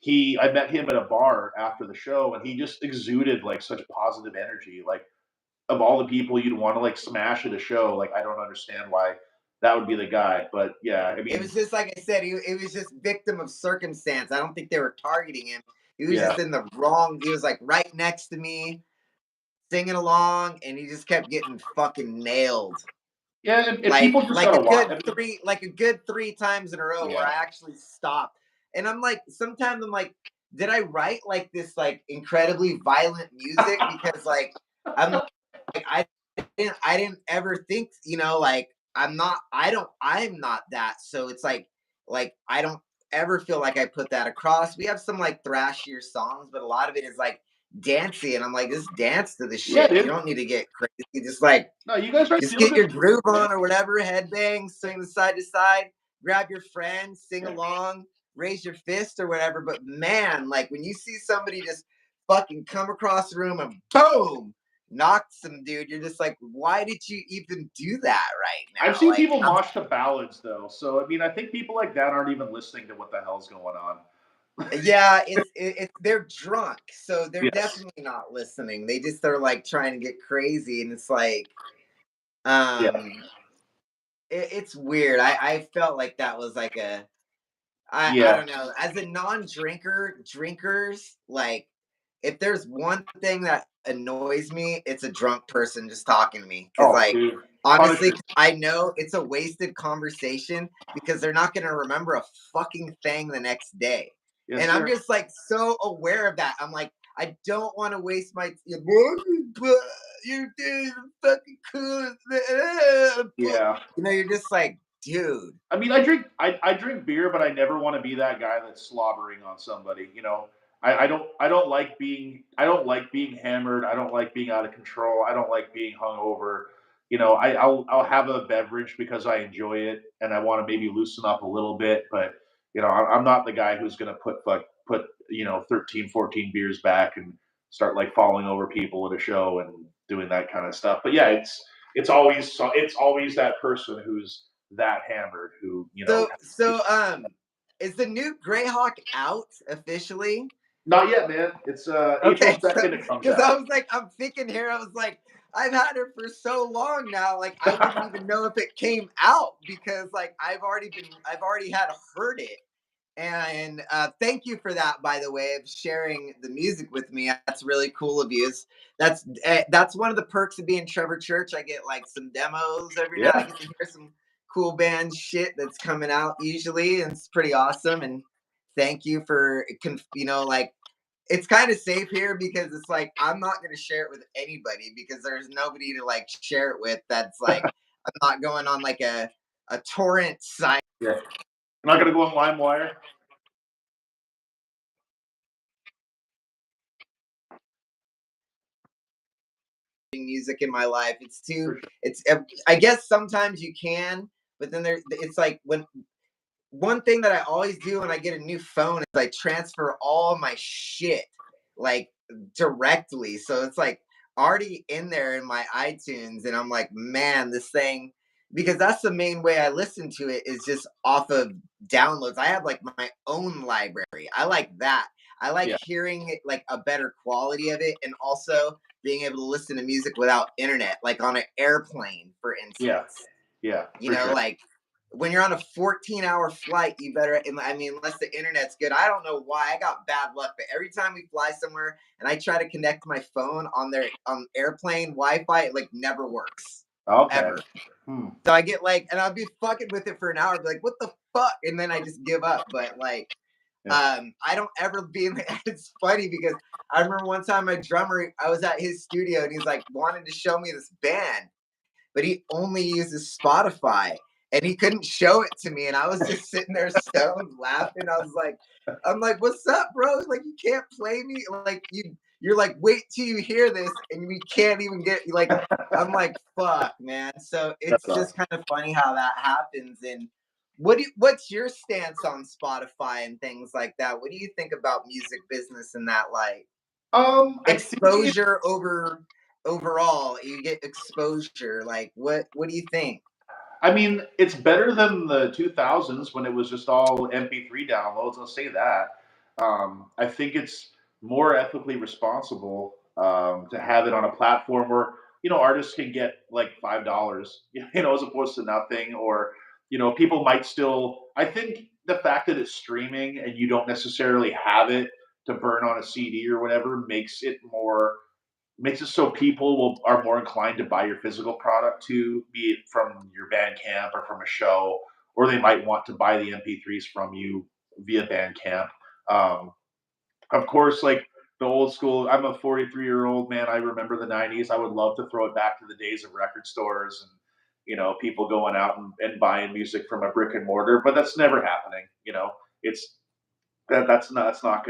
I met him at a bar after the show, and he just exuded like such positive energy. Like, of all the people you'd want to like smash at a show, like I don't understand why that would be the guy. But yeah, I It mean, was just like I said, he was just victim of circumstance. I don't think they were targeting him. He was yeah, just in the wrong. He was like right next to me, singing along, and he just kept getting fucking nailed. yeah, and people just gotta watch. I mean, Like a good 3 times in a row where yeah, I actually stopped. And I'm like, sometimes I'm like, did I write like this like incredibly violent music? Because like I'm like I didn't ever think, like I'm not that. So it's like I don't ever feel like I put that across. We have some like thrashier songs, but a lot of it is like dancey, and I'm like, just dance to the yeah, shit. You dude. don't need to get crazy. Just like No, you guys are just feeling get good. your groove on or whatever, headbang, swing the side to side, grab your friend, sing Yeah, along, raise your fist or whatever. But man, like when you see somebody just fucking come across the room and boom, knocked some dude. You're just like, why did you even do that right I've now? seen Like, people mosh to ballads though, so I mean, I think people like that aren't even listening to what the hell's going on. yeah, it's they're drunk, so they're Yes. definitely not listening. They just are like trying to get crazy, and it's like, Yeah. um, it's weird. I felt like that was like a I Yeah. don't know. As a non-drinker, drinkers, like if there's one thing that annoys me, it's a drunk person just talking to me. Cause Oh, like dude. honestly, Punisher. I know it's a wasted conversation because they're not gonna remember a fucking thing the next day. Yes, And I'm sir. just like so aware of that. I'm like, I don't want to waste my you did fucking cool. Yeah. You know, you're just like, dude. I mean, I drink beer, but I never want to be that guy that's slobbering on somebody. I don't like being hammered. I don't like being out of control. I don't like being hungover. I'll have a beverage because I enjoy it and I want to maybe loosen up a little bit. But I'm not the guy who's gonna put 13, 14 beers back and start like falling over people at a show and doing that kind of stuff. But yeah, it's always that person who's that hammered who So, is the new Greyhawk out officially? not yet, man. It's April Okay, so 2nd it comes because I out. was like, I'm thinking here, I was like, I've had it for so long now, like I wouldn't even know if it came out because like I've already had heard it. And thank you for that, by the way, of sharing the music with me. That's really cool of you. That's one of the perks of being Trevor Church. I get like some demos every now. I Yeah. get to hear some cool band shit that's coming out usually, and it's pretty awesome. And thank you for like it's kind of safe here because it's like I'm not going to share it with anybody because there's nobody to like share it with. That's like I'm not going on like a torrent site Yeah. I'm not gonna go on LimeWire. music in my life. It's too. For sure. It's. I guess sometimes you can, but then there. It's like when one thing that I always do when I get a new phone is I transfer all my shit like directly. So it's like already in there in my iTunes, and I'm like, man, this thing because that's the main way I listen to it is just off of downloads. I have like my own library. I like that. I like Yeah. hearing it like a better quality of it and also being able to listen to music without internet, like on an airplane, for Yeah. instance. Yeah. You For know, sure. like when you're on a 14-hour flight, you better, I mean, unless the internet's good. I don't know why I got bad luck, but every time we fly somewhere and I try to connect my phone on their on airplane Wi-Fi, it like never works Okay. ever. Hmm. So I get like, and I'll be fucking with it for an hour, be like, what the fuck? And then I just give up. But like, Yeah. I don't ever be in the, it's funny because I remember one time my drummer, I was at his studio and he's like wanted to show me this band but he only uses Spotify and he couldn't show it to me. And I was just sitting there stoned laughing. I'm like, what's up, bro? Like, you can't play me. Like, you're like, wait till you hear this and we can't even get like, I'm like, fuck, man. So That's it's just awesome. kind of funny how that happens. And what's your stance on Spotify and things like that? What do you think about music business in that light? I think it Exposure over overall, you get exposure. Like what do you think? I mean, it's better than the 2000s when it was just all MP3 downloads. I'll say that. I think it's more ethically responsible to have it on a platform where artists can get like $5, as opposed to nothing. Or people might still. I think the fact that it's streaming and you don't necessarily have it to burn on a CD or whatever makes it so people are more inclined to buy your physical product too, be it from your Bandcamp or from a show, or they might want to buy the MP3s from you via Bandcamp. Um, of course, like the old school, I'm a 43-year-old man. I remember the 90s. I would love to throw it back to the days of record stores and people going out and buying music from a brick and mortar, but that's never happening. It's that's not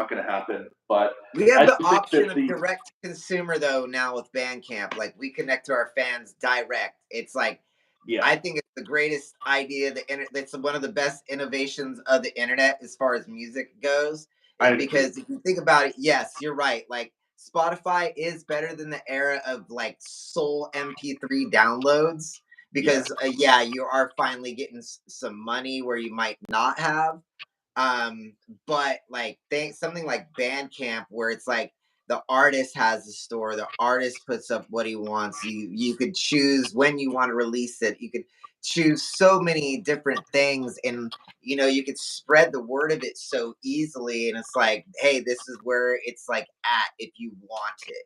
gonna happen. But We have I the do think option that of direct to consumer though now with Bandcamp. Like we connect to our fans direct. It's like yeah. I think it's the greatest idea. It's one of the best innovations of the internet as far as music goes. I agree. because if you think about it, yes, you're right. Like Spotify is better than the era of like soul MP3 downloads Yeah. because yeah, you are finally getting some money where you might not have. Um, but like something like Bandcamp where it's like the artist has the store, the artist puts up what he wants. You could choose when you want to release it. You could choose so many different things, and you could spread the word of it so easily, and it's like, hey, this is where it's like at if you want it,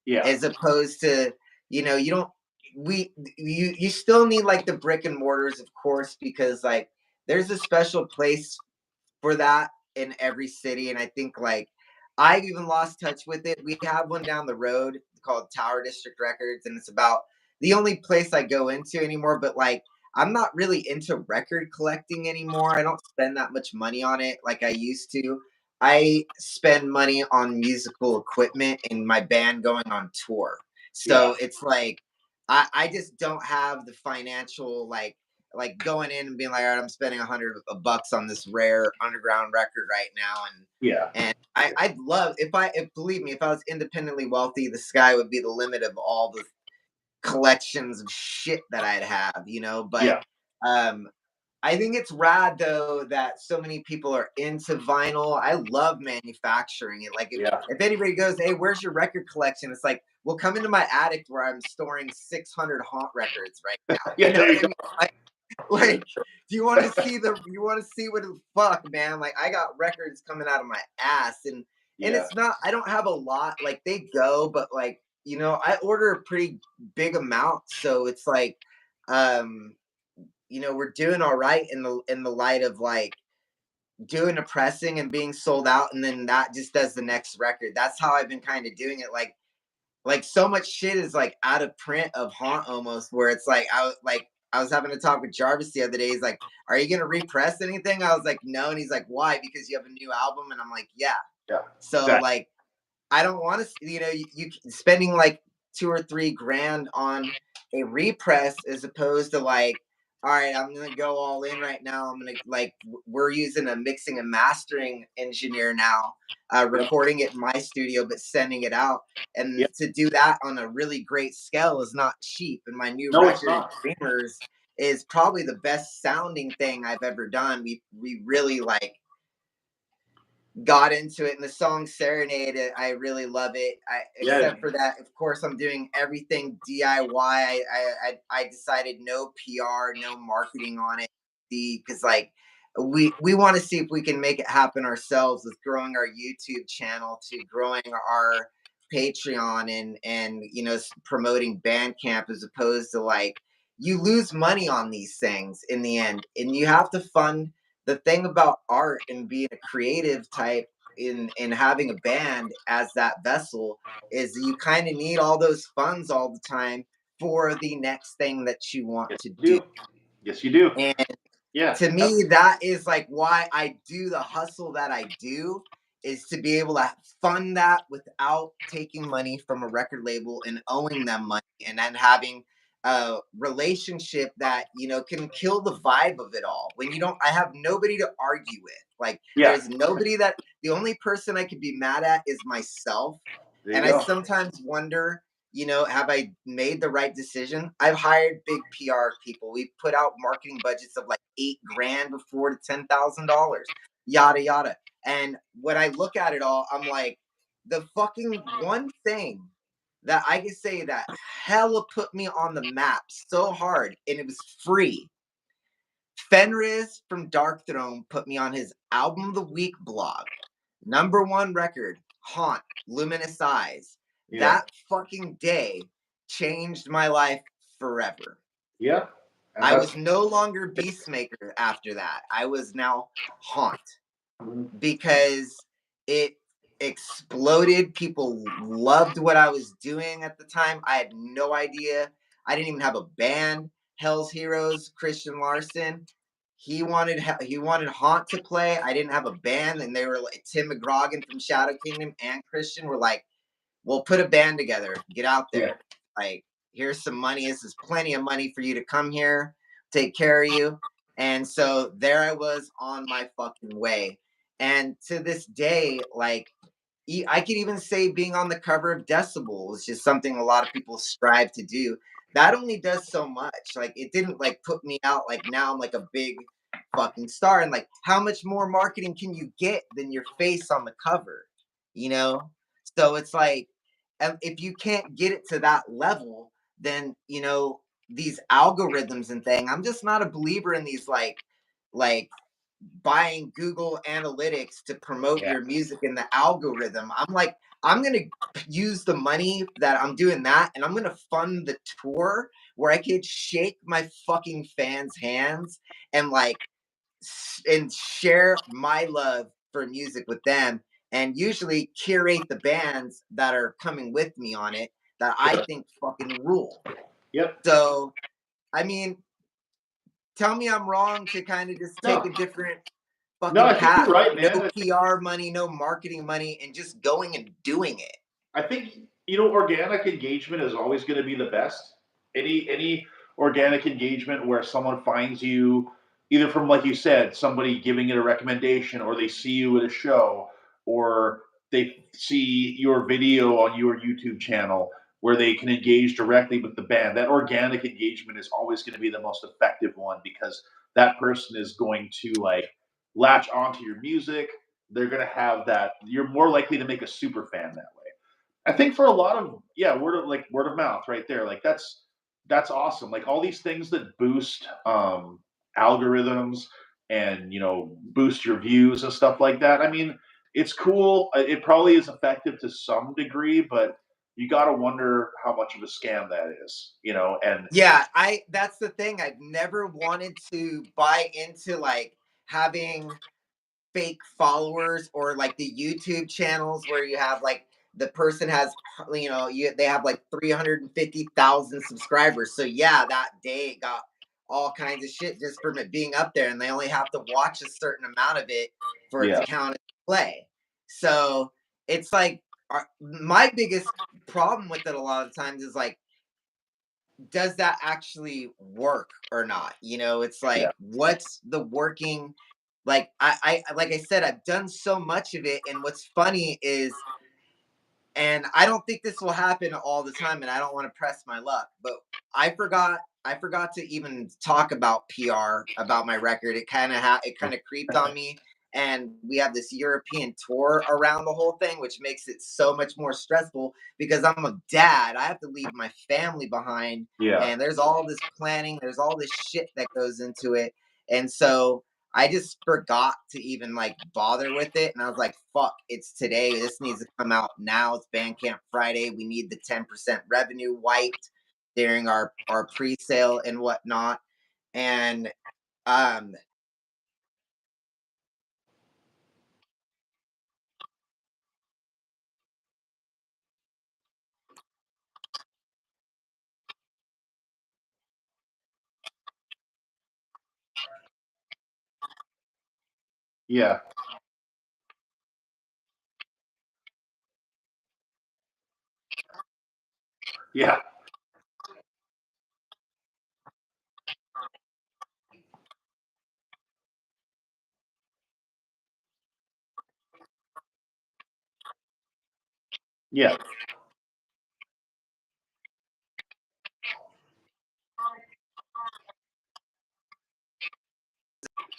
Yeah. as opposed to you don't you still need like the brick and mortars, of course, because like there's a special place for that in every city. And I think like I've even lost touch with it. We have one down the road called Tower District Records, and it's about the only place I go into anymore. But like I'm not really into record collecting anymore. I don't spend that much money on it like I used to. I spend money on musical equipment and my band going on tour. Yeah. So it's like I just don't have the financial like going in and being like, all right, I'm spending $100 on this rare underground record right now, Yeah. and I'd love if believe me, if I was independently wealthy, the sky would be the limit of all the collections of shit that I'd have, But Yeah. um, I think it's rad though that so many people are into vinyl. I love manufacturing it. Like Yeah. if anybody goes, hey, where's your record collection? It's like, well, come into my attic where I'm storing 600 haunt records right now. You Yeah. know There what you I go. mean? Like, do you want to see what the fuck, man? Like, I got records coming out of my ass, and Yeah. it's not. I don't have a lot. Like, they go, but like, I order a pretty big amount, so it's like, um, we're doing all right in the light of like doing a pressing and being sold out, and then that just does the next record. That's how I've been kind of doing it. Like so much shit is like out of print of haunt almost, where it's like I was having to talk with Jarvis the other day. He's like, are you gonna repress anything? I was like, no. And he's like, why? Because you have a new album. And I'm like, yeah. Yeah. So Exactly. like I don't want to, you spending like 2 or 3 grand on a repress as opposed to like, all right, I'm gonna go all in right now. I'm gonna like, we're using a mixing and mastering engineer now, Yep. recording it in my studio, but sending it out. And Yep. to do that on a really great scale is not cheap. And my new No, it's record, not. Dreamers, is probably the best sounding thing I've ever done. We really like got into it, and the song Serenade, I really love it. Yeah. Except for that, of course, I'm doing everything DIY. I decided no PR, no marketing on it, because like we want to see if we can make it happen ourselves with growing our YouTube channel to growing our Patreon, and promoting Bandcamp, as opposed to like you lose money on these things in the end, and you have to fund. The thing about art and being a creative type in having a band as that vessel is you kind of need all those funds all the time for the next thing that you want Yes, to you do. do. Yes, you do. And Yeah. to me, that is like why I do the hustle that I do, is to be able to fund that without taking money from a record label and owing them money, and then having a relationship that can kill the vibe of it all when you don't. I have nobody to argue with. Like Yeah. there's nobody that the only person I could be mad at is myself. There you And I go. sometimes wonder, have I made the right decision? I've hired big PR people. We've put out marketing budgets of like 8 grand before to $10,000, yada yada. And when I look at it all, I'm like, the fucking one thing that I can say that hella put me on the map so hard, and it was free. Fenriz from Dark Throne put me on his album of the week blog. #1 record, Haunt, Luminous Eyes. Yeah. That fucking day changed my life forever. Yeah. And I that's was no longer Beastmaker after that. I was now Haunt, because it exploded. People loved what I was doing at the time. I had no idea. I didn't even have a band. Hell's Heroes, Christian Larson. He wanted Haunt to play. I didn't have a band, and they were like Tim McGrogan from Shadow Kingdom and Christian were like, "We'll put a band together. Get out yeah. there. Like, here's some money. This is plenty of money for you to come here, take care of you." And so there I was on my fucking way. And to this day, like I could even say being on the cover of Decibel is just something a lot of people strive to do. That only does so much. Like it didn't like put me out like now I'm like a big fucking star. And like how much more marketing can you get than your face on the cover? You know? So it's like if you can't get it to that level, then these algorithms and thing. I'm just not a believer in these like buying Google Analytics to promote Yeah. your music in the algorithm. I'm like, I'm gonna use the money that I'm doing that, and I'm gonna fund the tour where I could shake my fucking fans' hands and like and share my love for music with them, and usually curate the bands that are coming with me on it that I Sure. think fucking rule. Yep. So, I mean, tell me I'm wrong to kind of just take No. a different No, fucking I think you're path. right, No man. PR money, no marketing money, and just going and doing it. I think organic engagement is always going to be the best. Any organic engagement where someone finds you either from, like you said, somebody giving it a recommendation, or they see you at a show, or they see your video on your YouTube channel where they can engage directly with the band. That organic engagement is always going to be the most effective one, because that person is going to like latch onto your music. They're going to have that. You're more likely to make a super fan that way. I think for a lot of, yeah, word of mouth right there. Like that's awesome. Like all these things that boost algorithms and boost your views and stuff like that. I mean, it's cool. It probably is effective to some degree, but you got to wonder how much of a scam that is. And Yeah, I that's the thing. I've never wanted to buy into like having fake followers or like the YouTube channels where you have like the person has they have like 350,000 subscribers. So yeah, that day it got all kinds of shit just from it being up there, and they only have to watch a certain amount of it for it to yeah, count as play. So it's like my biggest problem with it a lot of times is like, does that actually work or not? It's yeah, like, what's the working, like I said, I've done so much of it, and what's funny is, and I don't think this will happen all the time, and I don't want to press my luck, but I forgot to even talk about PR about my record. It kind of creeped on me, and we have this European tour around the whole thing, which makes it so much more stressful because I'm a dad. I have to leave my family behind, yeah, and there's all this planning, there's all this shit that goes into it. And so I just forgot to even like bother with it. And I was like, fuck, it's today. This needs to come out now. It's Bandcamp Friday. We need the 10% revenue wiped during our pre-sale and whatnot. And um yeah, yeah, yeah,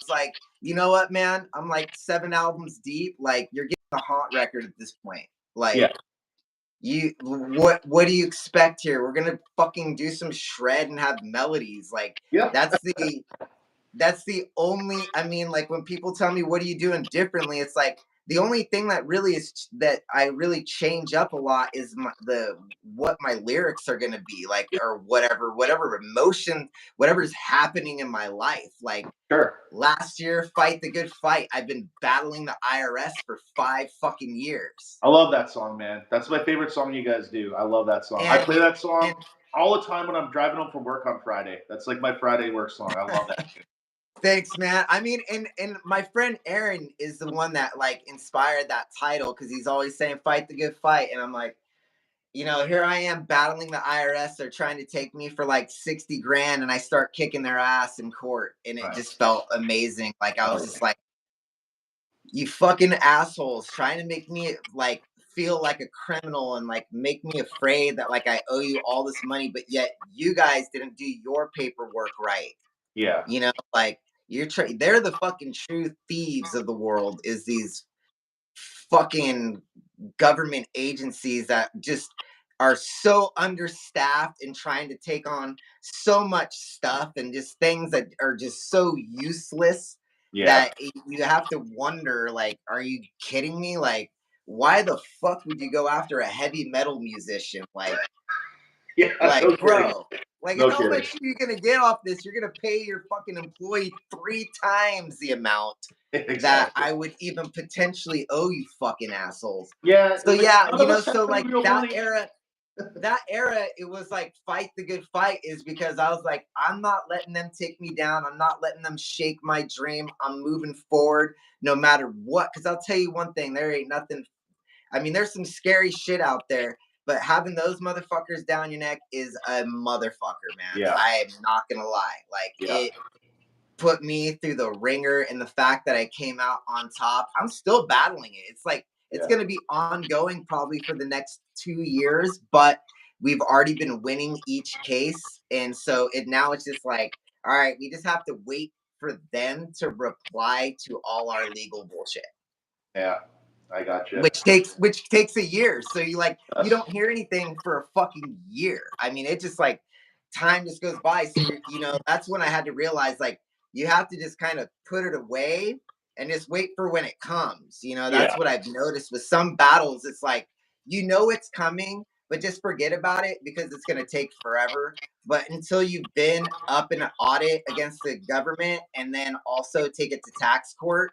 it's like, you know what, man? I'm like 7 albums deep. Like you're getting a hot record at this point. yeah, Like what do you expect here? We're gonna fucking do some shred and have melodies. Like yeah. that's the only, I mean, like when people tell me what are you doing differently, it's like the only thing that really is that I really change up a lot is the what my lyrics are going to be like, or whatever emotion, whatever's happening in my life. Like Sure. last year, Fight the Good Fight, I've been battling the IRS for 5 fucking years. I love that song, man. That's my favorite song you guys do. I love that song. I and play that and song all the time when I'm driving home from work on Friday. That's like my Friday work song. I love that shit. Thanks, man. I mean, and my friend Aaron is the one that like inspired that title because he's always saying "fight the good fight," and I'm like, here I am battling the IRS. They're trying to take me for like 60 grand, and I start kicking their ass in court, and it just Nice. felt amazing. Like I was Oh, just like, you fucking assholes trying to make me like feel like a criminal and like make me afraid that like I owe you all this money, but yet you guys didn't do your paperwork right. Yeah. You know, like they're the fucking true thieves of the world, is these fucking government agencies that just are so understaffed and trying to take on so much stuff and just things that are just so useless Yeah. that you have to wonder, like, are you kidding me? Like, why the fuck would you go after a heavy metal musician? Yeah. Like, No kidding. bro, like, No how kidding. much are you gonna get off this? You're gonna pay your fucking employee 3 times the amount that Exactly. I would even potentially owe you, fucking assholes. Yeah. So Like yeah, none of us have so any like real money. that era, it was like fight the good fight, is because I was like, I'm not letting them take me down. I'm not letting them shake my dream. I'm moving forward no matter what. Because I'll tell you one thing, there ain't nothing. I mean, there's some scary shit out there, but having those motherfuckers down your neck is a motherfucker, man. Yeah. I am not gonna lie. Like, Yeah. it put me through the ringer, and the fact that I came out on top, I'm still battling it. It's like it's Yeah. going to be ongoing probably for the next 2 years, but we've already been winning each case, and so it now it's just like, all right, we just have to wait for them to reply to all our legal bullshit, Yeah. I got you. which takes a year. So you Yes. don't hear anything for a fucking year. I mean, it just like time just goes by. So that's when I had to realize, like, you have to just kind of put it away and just wait for when it comes. That's Yeah. what I've noticed with some battles. It's like, it's coming, but just forget about it because it's going to take forever. But until you've been up in an audit against the government and then also take it to tax court,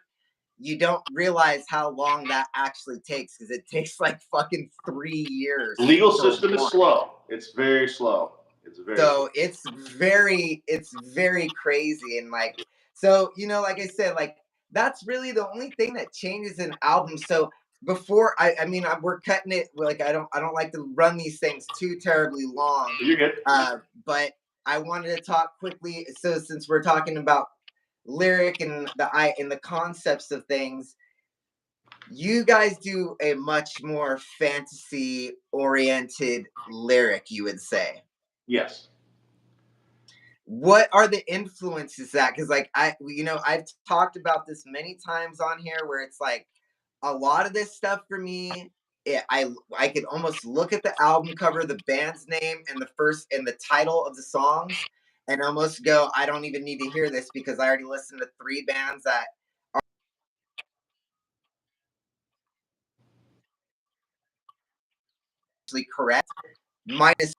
you don't realize how long that actually takes, because it takes like fucking 3 years Legal for system is one. slow. It's very slow. It's very slow. So it's very crazy. And like, so like I said, like, that's really the only thing that changes an album. So before we're cutting it, like, I don't like to run these things too terribly long. You're good. But I wanted to talk quickly, so since we're talking about lyric and the concepts of things, you guys do a much more fantasy oriented lyric, you would say. Yes. What are the influences that? Because like I've talked about this many times on here, where it's like a lot of this stuff for me, I could almost look at the album cover, the band's name, and the title of the songs, and almost go, I don't even need to hear this because I already listened to 3 bands that are actually correct, minus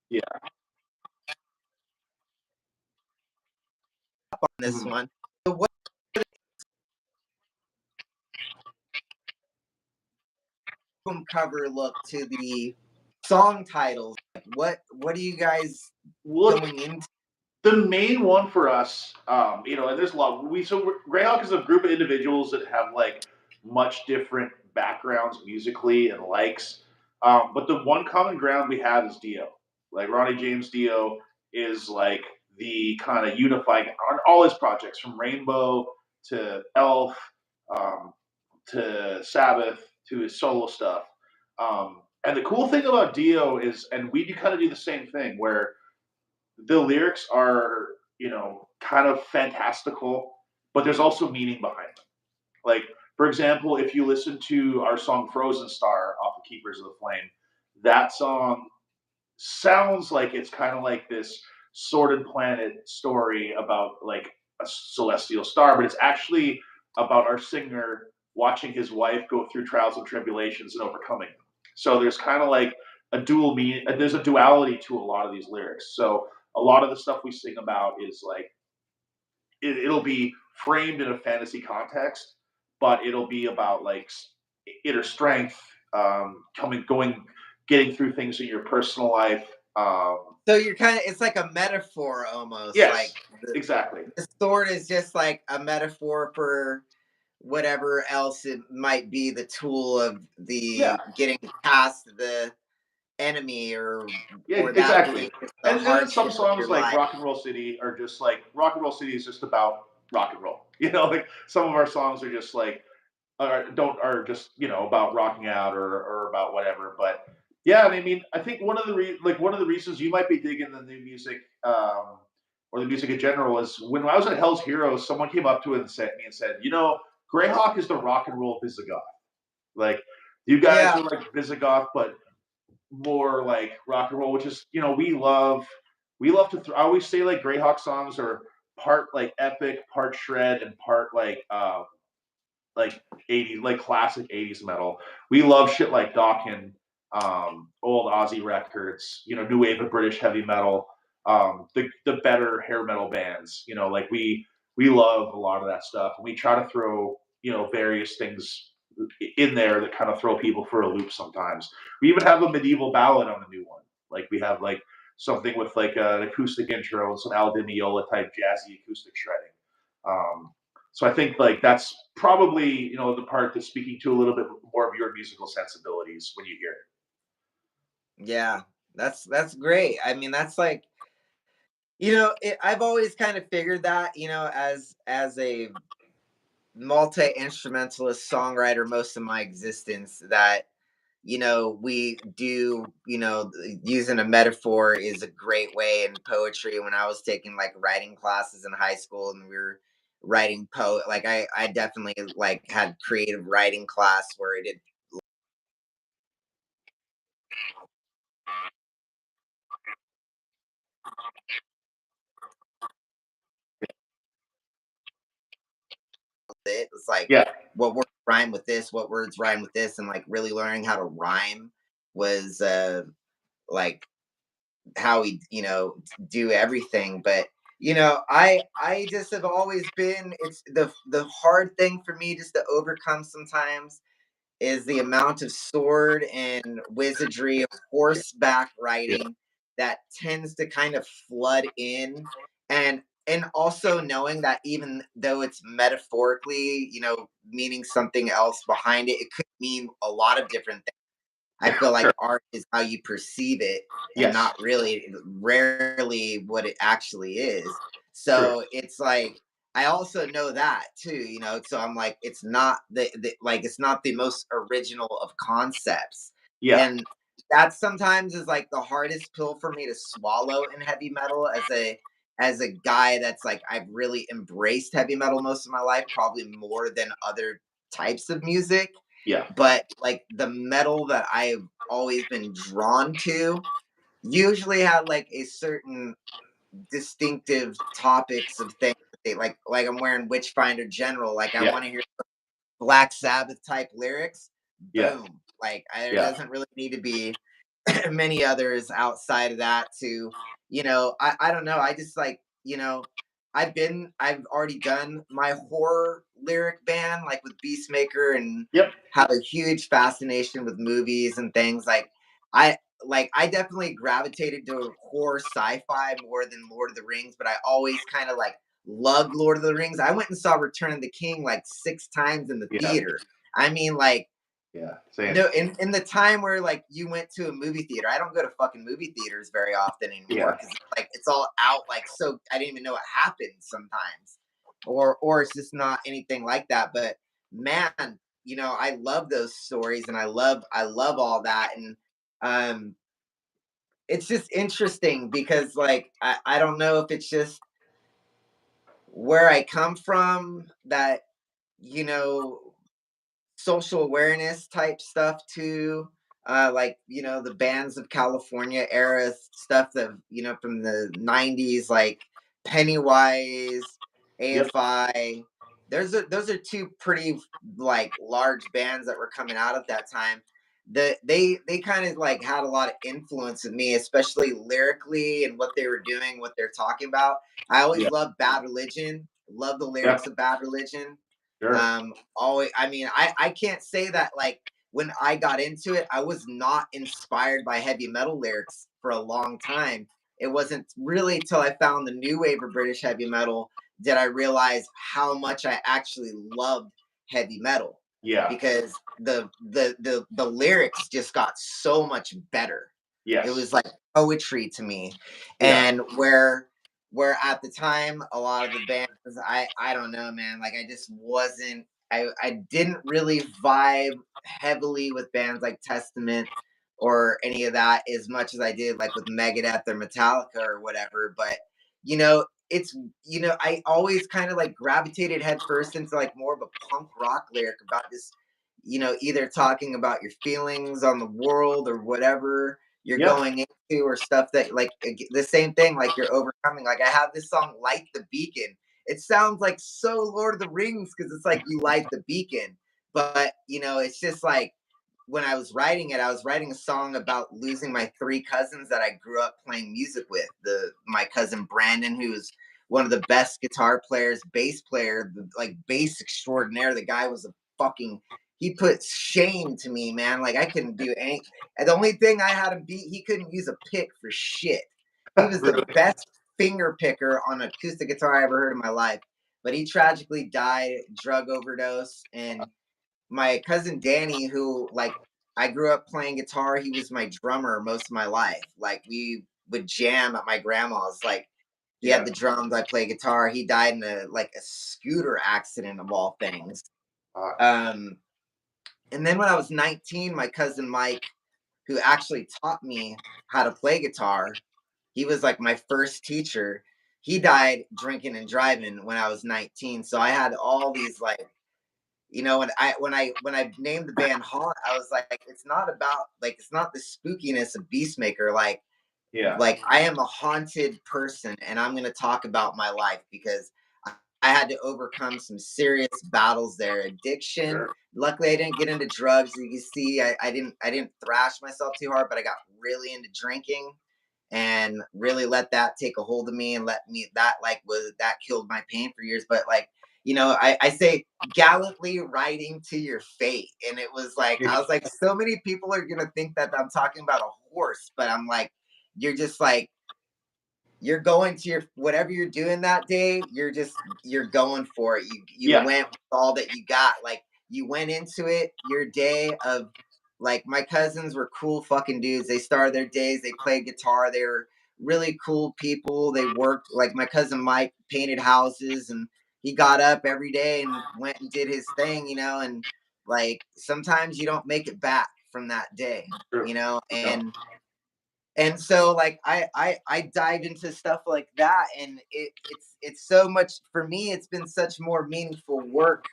Yeah. on this Mhm. one. So what album cover look to the song titles? Like, what are you guys Look, going into? the main one for us, and there's a lot. Greyhawk is a group of individuals that have like much different backgrounds musically and likes. But the one common ground we have is Dio. Like Ronnie James Dio is like the kind of unifying on all his projects, from Rainbow to Elf, um, to Sabbath to his solo stuff. And the cool thing about Dio is, and we do kind of do the same thing, where the lyrics are, kind of fantastical, but there's also meaning behind them. Like, for example, if you listen to our song Frozen Star off of Keepers of the Flame, that song sounds like it's kind of like this sordid planet story about like a celestial star, but it's actually about our singer watching his wife go through trials and tribulations and overcoming them. So there's kind of like a dual meaning. There's a duality to a lot of these lyrics. So a lot of the stuff we sing about is like it'll be framed in a fantasy context, but it'll be about like inner strength, getting through things in your personal life. So you're kind of, it's like a metaphor almost. Yes, Like exactly. the sword is just like a metaphor for whatever else it might be, the tool of Yeah, the getting past the enemy Yeah, or that exactly. being just the And then some hardship of songs your like life. Rock and Roll City are just like Rock and Roll City is just about rock and roll. You know, like some of our songs are just like are just about rocking out or about whatever. But yeah, and I mean, I think one of the reasons you might be digging the new music or the music in general is when I was at Hell's Heroes, someone came up to it and said, Greyhawk is the rock and roll Visigoth. Like you guys Yeah, are like Visigoth, but more like rock and roll, which is we love to. I always say like Greyhawk songs are part like epic, part shred, and part like 80s, like classic 80s metal. We love shit like Dawkins, old Aussie records, new wave of British heavy metal, the better hair metal bands, like we love a lot of that stuff. And we try to throw, various things in there that kind of throw people for a loop sometimes. We even have a medieval ballad on the new one. Like we have like something with like an acoustic intro and some Al Di Meola type jazzy acoustic shredding. So I think like that's probably the part that's speaking to a little bit more of your musical sensibilities when you hear it. yeah, that's great. I mean, that's like, I've always kind of figured that, as a multi instrumentalist songwriter most of my existence, that we do, using a metaphor is a great way in poetry. When I was taking like writing classes in high school and we were writing like I definitely like had creative writing class where I did it. It's like Yeah, what words rhyme with this, what words rhyme with this, and like really learning how to rhyme was like how we do everything. But I just have always been, it's the hard thing for me just to overcome sometimes is the amount of sword and wizardry of horseback yeah, riding that tends to kind of flood in. And also knowing that even though it's metaphorically meaning something else behind it, it could mean a lot of different. I feel like sure. art is how you perceive it and Yes, not really rarely what it actually is. true. So it's like I also know that too, so I'm like it's not like it's not the most original of concepts. Yeah, And that sometimes is like the hardest pill for me to swallow in heavy metal as a guy that's like I've really embraced heavy metal most of my life, probably more than other types of music. yeah, But like the metal that I've always been drawn to usually had like a certain distinctive topics of things that they like I'm wearing Witchfinder General, like I yeah, want to hear Black Sabbath type lyrics. yeah, Boom. Like there yeah, doesn't really need to be many others outside of that to I don't know, I just like I've already done my horror lyric band like with Beastmaker and yep, have a huge fascination with movies and things I I definitely gravitated to horror sci-fi more than Lord of the Rings, but I always kind of like loved Lord of the Rings. I went and saw Return of the King like 6 times in the yeah, theater. I mean, like, yeah. Same. no, in the time where like you went to a movie theater, I don't go to fucking movie theaters very often anymore Yeah, because like it's all out like so I didn't even know what happened sometimes, or it's just not anything like that. But man, I love those stories and I love all that. And um it's just interesting because like I don't know if it's just where I come from that you know social awareness type stuff too. Like the bands of California era stuff that from the '90s, like Pennywise, yep, AFI. Those are two pretty like large bands that were coming out at that time. They kind of like had a lot of influence of me, especially lyrically and what they were doing, what they're talking about. I always yeah, loved Bad Religion. Love the yeah, lyrics of Bad Religion. sure. Always, I mean, I can't say that like when I got into it, I was not inspired by heavy metal lyrics for a long time. It wasn't really till I found the new wave of British heavy metal did I realize how much I actually loved heavy metal Yeah, because the lyrics just got so much better. It Yes. was like poetry to me. Yeah. And where at the time a lot of the bands, I don't know, man, like I just wasn't, I didn't really vibe heavily with bands like Testament or any of that as much as I did like with Megadeth or Metallica or whatever. But you know, it's, I always kind of like gravitated headfirst into like more of a punk rock lyric about this, either talking about your feelings on the world or whatever you're Yep. going into, or stuff that like the same thing, like you're overcoming. Like I have this song Light the Beacon. It sounds like so Lord of the Rings because it's like you light the beacon. But it's just like when I was writing it, I was writing a song about losing my three cousins that I grew up playing music with. My cousin Brandon, who's one of the best guitar players, bass player, like bass extraordinaire. The guy was a fucking, he put shame to me, man. Like I couldn't do any. And the only thing I had him beat, he couldn't use a pick for shit. He was the Really. best finger picker on an acoustic guitar I ever heard in my life. But he tragically died, drug overdose. And my cousin Danny, who like I grew up playing guitar, he was my drummer most of my life. Like we would jam at my grandma's. Like he had Yeah. the drums, I play guitar. He died in a scooter accident of all things. Uh, Um, and then when I was 19, my cousin Mike, who actually taught me how to play guitar, he was like my first teacher. He died drinking and driving when I was 19. So I had all these like, when I named the band Haunt, I was like, it's not about like, it's not the spookiness of Beastmaker. yeah. Like I am a haunted person and I'm going to talk about my life because I had to overcome some serious battles there. Addiction. Sure. Luckily I didn't get into drugs. You can see I didn't thrash myself too hard, but I got really into drinking and really let that take a hold of me and let me that like was that killed my pain for years. But like, I say gallantly riding to your fate. And it was like, I was like, so many people are gonna think that I'm talking about a horse, but I'm like, you're just like you're going to your whatever you're doing that day, you're going for it. You Yeah. went with all that you got. Like you went into it your day of like my cousins were cool fucking dudes. They started their days, they played guitar, they were really cool people. They worked like my cousin Mike painted houses and he got up every day and went and did his thing, and like sometimes you don't make it back from that day, True. No. and so like I dive into stuff like that, and it's so much for me. It's been such more meaningful work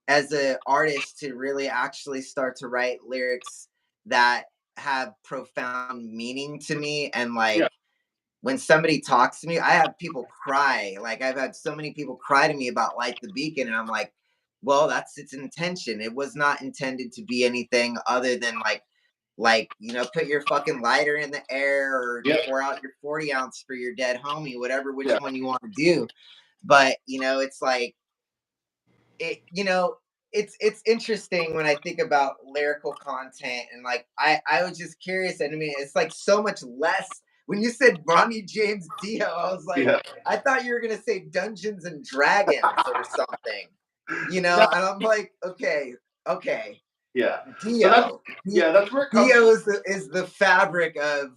as an artist to really actually start to write lyrics that have profound meaning to me. And Yeah. like when somebody talks to me, I have people cry. Like I've had so many people cry to me about Light the Beacon, and I'm like, well, that's its intention. It was not intended to be anything other than like put your fucking lighter in the air or Yeah. pour out your 40 ounce for your dead homie, whatever, which Yeah. one you want to do. But it's like it it's interesting when I think about lyrical content. And like I was just curious. And I mean, it's like so much less. When you said Ronnie James Dio, I was like, Yeah. I thought you were gonna say Dungeons and Dragons or something, No. and I'm like, okay, Yeah. So that's Dio. yeah. That's where it comes. Dio is the fabric of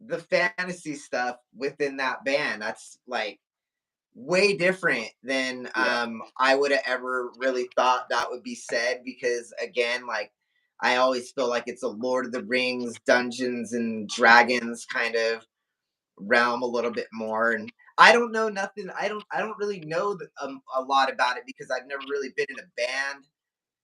the fantasy stuff within that band. That's like way different than Yeah. I would have ever really thought that would be said, because again, like I always feel like it's a Lord of the Rings, Dungeons and Dragons kind of realm a little bit more. And I don't know nothing. I don't really know a lot about it because I've never really been in a band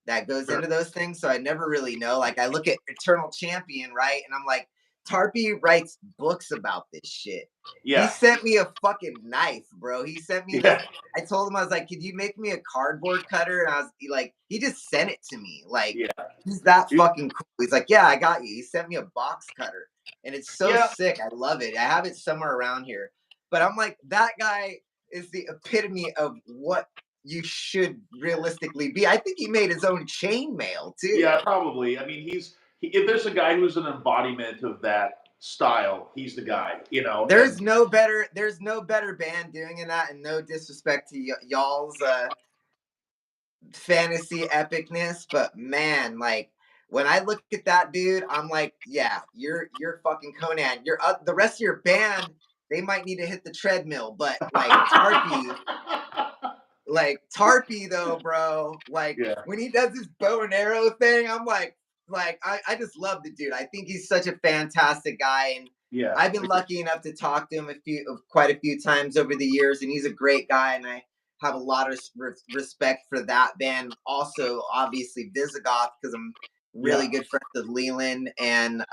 that goes Sure. into those things. So I never really know. Like I look at Eternal Champion, right? And I'm like, Tarpey writes books about this shit. He Yeah. sent me a fucking knife, bro. He sent me this. Yeah. I told him, I was like, could you make me a cardboard cutter? And I was like, he just sent it to me. Like, Yeah. he's that You- fucking cool. He's like, yeah, I got you. He sent me a box cutter. And it's so Yeah. sick. I love it. I have it somewhere around here. But I'm like, that guy is the epitome of what you should realistically be. I think he made his own chainmail too. Yeah. Probably. I mean, if there's a guy who's an embodiment of that style, he's the guy. And There's no better band doing in that, and no disrespect to y'all's fantasy epicness, but man, like when I look at that dude, I'm like, yeah, you're fucking Conan. You're the rest of your band, they might need to hit the treadmill, but like Tarpey though, bro, like Yeah, when he does his bow and arrow thing, I'm like I just love the dude. I think he's such a fantastic guy, and yeah, I've been lucky enough to talk to him quite a few times over the years, and he's a great guy, and I have a lot of respect for that band. Also, obviously Visigoth, because I'm yeah, really good friends with Leland, and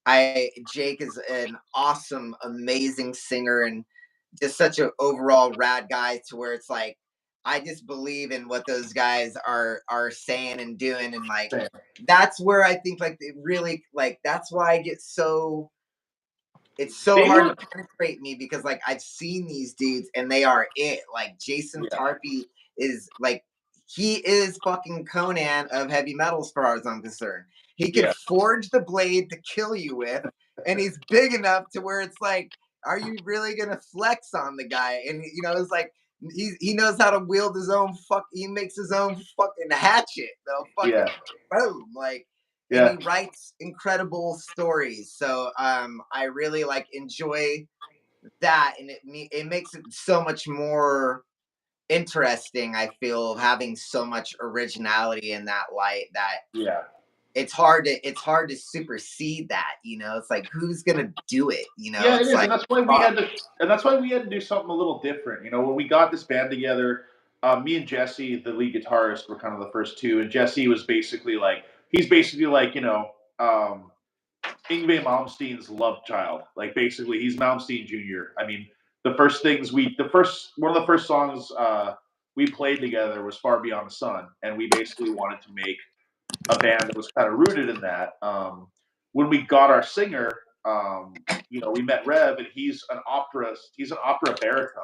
I Jake is an awesome, amazing singer, and just such an overall rad guy. To where it's like I just believe in what those guys are saying and doing, and like same. that's where I think like it really like that's why I get so it's so They hard were, to penetrate me because like I've seen these dudes and they are it. Like Jason yeah, Tarpey is like he is fucking Conan of heavy metal as far as I'm concerned. He could yeah, forge the blade to kill you with, and he's big enough to where it's like, are you really gonna flex on the guy? And you know, it's like he knows how to wield his own he makes his own fucking hatchet. They'll fucking yeah, boom like and yeah. he writes incredible stories. So I really like enjoy that, and it makes it so much more interesting. I feel having so much originality in that light that Yeah. it's hard to supersede that. You know, it's like who's gonna do it? You know, Yeah, it it's is, like and that's why we had to do something a little different. You know, when we got this band together, me and Jesse, the lead guitarist, were kind of the first two, and Jesse was basically like he's basically like um, Yngwie Malmsteen's love child. Like basically, he's Malmsteen Jr. I mean, one of the first songs we played together was "Far Beyond the Sun," and we basically wanted to make a band that was kind of rooted in that. When we got our singer, we met Rev, and he's an opera baritone.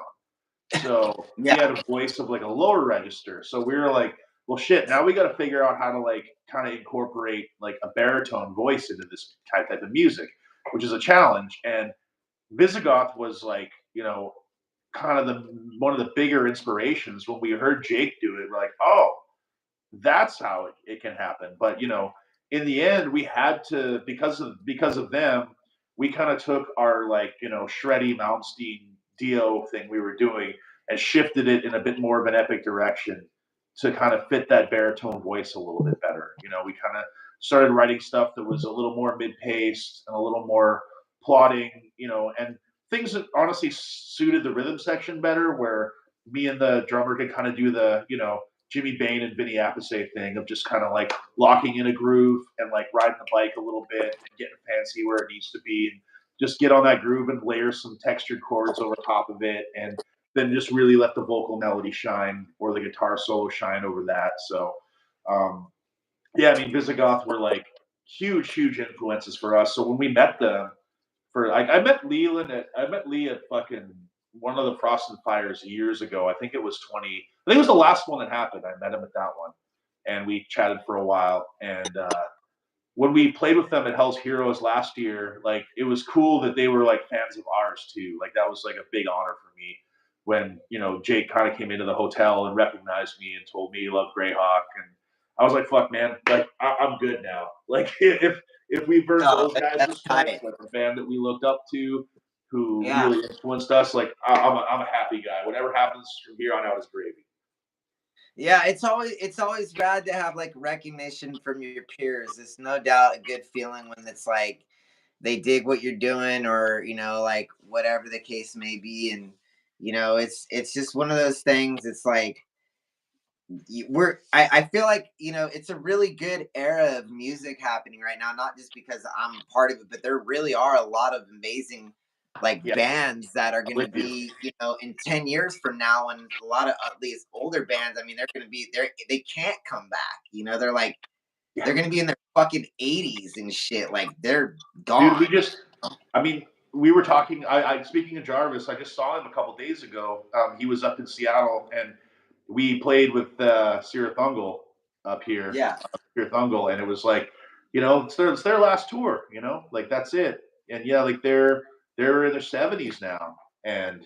So he yeah, had a voice of like a lower register. So we were like, well, shit. Now we got to figure out how to like kind of incorporate like a baritone voice into this type of music, which is a challenge. And Visigoth was like, kind of the one of the bigger inspirations when we heard Jake do it. We're like, oh, that's how it can happen. But in the end, we had to because of them, we kind of took our like shreddy Malmsteen Dio thing we were doing and shifted it in a bit more of an epic direction to kind of fit that baritone voice a little bit better. We kind of started writing stuff that was a little more mid-paced and a little more plotting, and things that honestly suited the rhythm section better, where me and the drummer could kind of do the Jimmy Bain and Vinny Appice thing of just kind of like locking in a groove and like riding the bike a little bit and getting fancy where it needs to be, and just get on that groove and layer some textured chords over top of it, and then just really let the vocal melody shine or the guitar solo shine over that. So um, yeah, I mean Visigoth were like huge, huge influences for us. So when we met them, for like I met Lee at fucking one of the Frost and Fires years ago. I think it was 20. I think it was the last one that happened. I met him at that one, and we chatted for a while. And when we played with them at Hell's Heroes last year, like it was cool that they were like fans of ours too. Like that was like a big honor for me when Jake kind of came into the hotel and recognized me and told me he loved Greyhawk, and I was like, "Fuck, man! Like I'm good now. Like if we've earned oh, those guys' that's respect, tight. like a band that we looked up to, who Yeah. really influenced us, like I'm a happy guy. Whatever happens from here on out is gravy." Yeah, it's always rad to have like recognition from your peers. It's no doubt a good feeling when it's like they dig what you're doing, or like whatever the case may be. And it's just one of those things. It's like I feel like it's a really good era of music happening right now, not just because I'm part of it, but there really are a lot of amazing like Yeah, bands that are I'm going to with you. be in 10 years from now, and a lot of at least older bands, I mean, they're going to be there, they can't come back. They're like Yeah, they're going to be in their fucking 80s and shit, like they're dude. gone. I mean, we were talking. Speaking of Jarvis, I just saw him a couple days ago. He was up in Seattle, and we played with Sirathungal up here, Yeah. Sirathungal, and it was like, it's their last tour. Like that's it. And yeah, like they're in their 70s now, and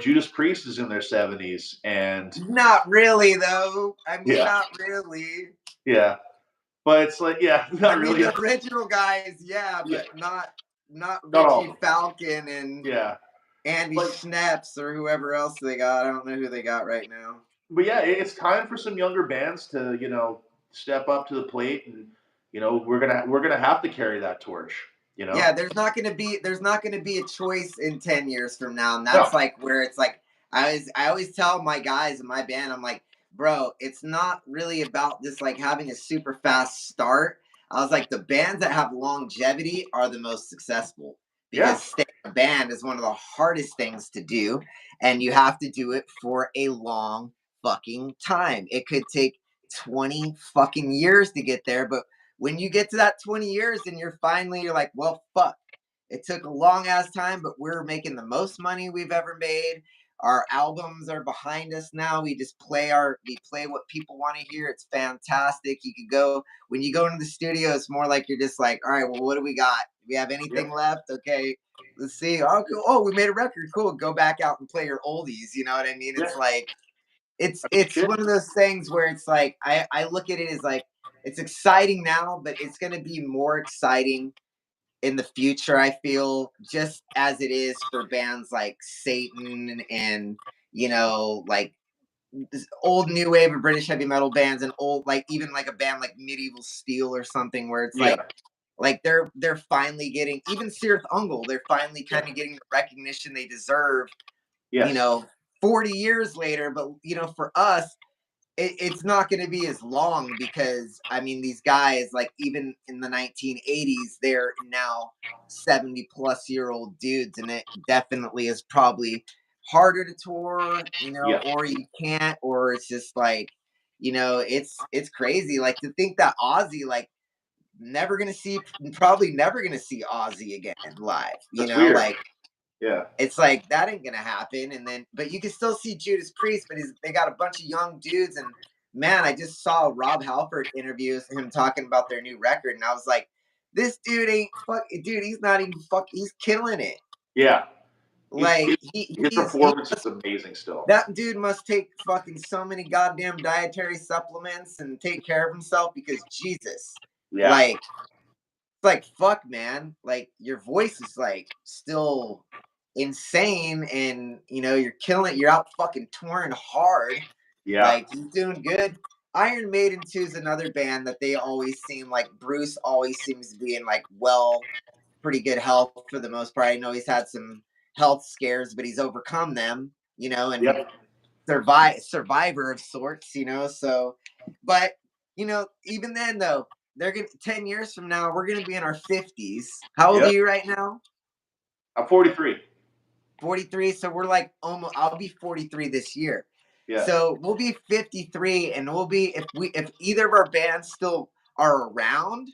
Judas Priest is in their 70s, and Not really though. I mean, yeah, not really. yeah. But it's like, yeah, I not mean, really. the original guys, yeah, Yeah, but not not all of Richie them. Falcon and Yeah, Andy but Schneps or whoever else they got. I don't know who they got right now. yeah, it's time for some younger bands to step up to the plate, and we're gonna have to carry that torch. You Yeah, know, there's not gonna be a choice in 10 years from now, and no, that's like where it's like I always tell my guys in my band, I'm like, bro, it's not really about just like having a super fast start. I was like, the bands that have longevity are the most successful yeah, because staying a band is one of the hardest things to do, and you have to do it for a long fucking time. It could take 20 fucking years to get there, but when you get to that 20 years and you're like, well, fuck. It took a long ass time, but we're making the most money we've ever made. Our albums are behind us now. We play what people want to hear. It's fantastic. You could go when you go into the studio, it's more like you're just like, all right, well, what do we got? Do we have anything yep, left? Okay, let's see. Oh, cool. Oh, we made a record. Cool. Go back out and play your oldies. You know what I mean? yeah. It's like it's I mean, it's shit. one of those things where it's like I look at it as like it's exciting now, but it's going to be more exciting in the future. I feel just as it is for bands like Satan and like this old new wave of British heavy metal bands and old like even like a band like Medieval Steel or something where it's Yeah. like they're finally getting even Sirth Ungle, they're finally Yeah. kind of getting the recognition they deserve, you Yes. know, 40 years later. But for us, it's not going to be as long because I mean these guys like even in the 1980s they're now 70-plus-year-old dudes, and it definitely is probably harder to tour, Yeah. or you can't, or it's just like it's crazy like to think that Ozzy like probably never gonna see Ozzy again live, That's weird. like Yeah. it's like that ain't gonna happen. And then, but you can still see Judas Priest, but they got a bunch of young dudes. And man, I just saw Rob Halford interviews him talking about their new record, and I was like, this dude ain't fuck, dude. He's not even fuck. He's killing it. Yeah. He's Like his performance is amazing still. that dude must take fucking so many goddamn dietary supplements and take care of himself because Jesus, Yeah. like it's like fuck, man. Like your voice is like still insane, and you're killing it. You're out fucking touring hard. Yeah. Like he's doing good. Iron Maiden 2 is another band that they always seem like Bruce always seems to be in like pretty good health for the most part. I know he's had some health scares, but he's overcome them, and Yep. survivor of sorts, so but even then though, they're gonna 10 years from now, we're gonna be in our 50s. How old are Yep. you right now? I'm 43. 43. So we're like almost I'll be 43 this year. Yeah. So we'll be 53, and we'll be if either of our bands still are around,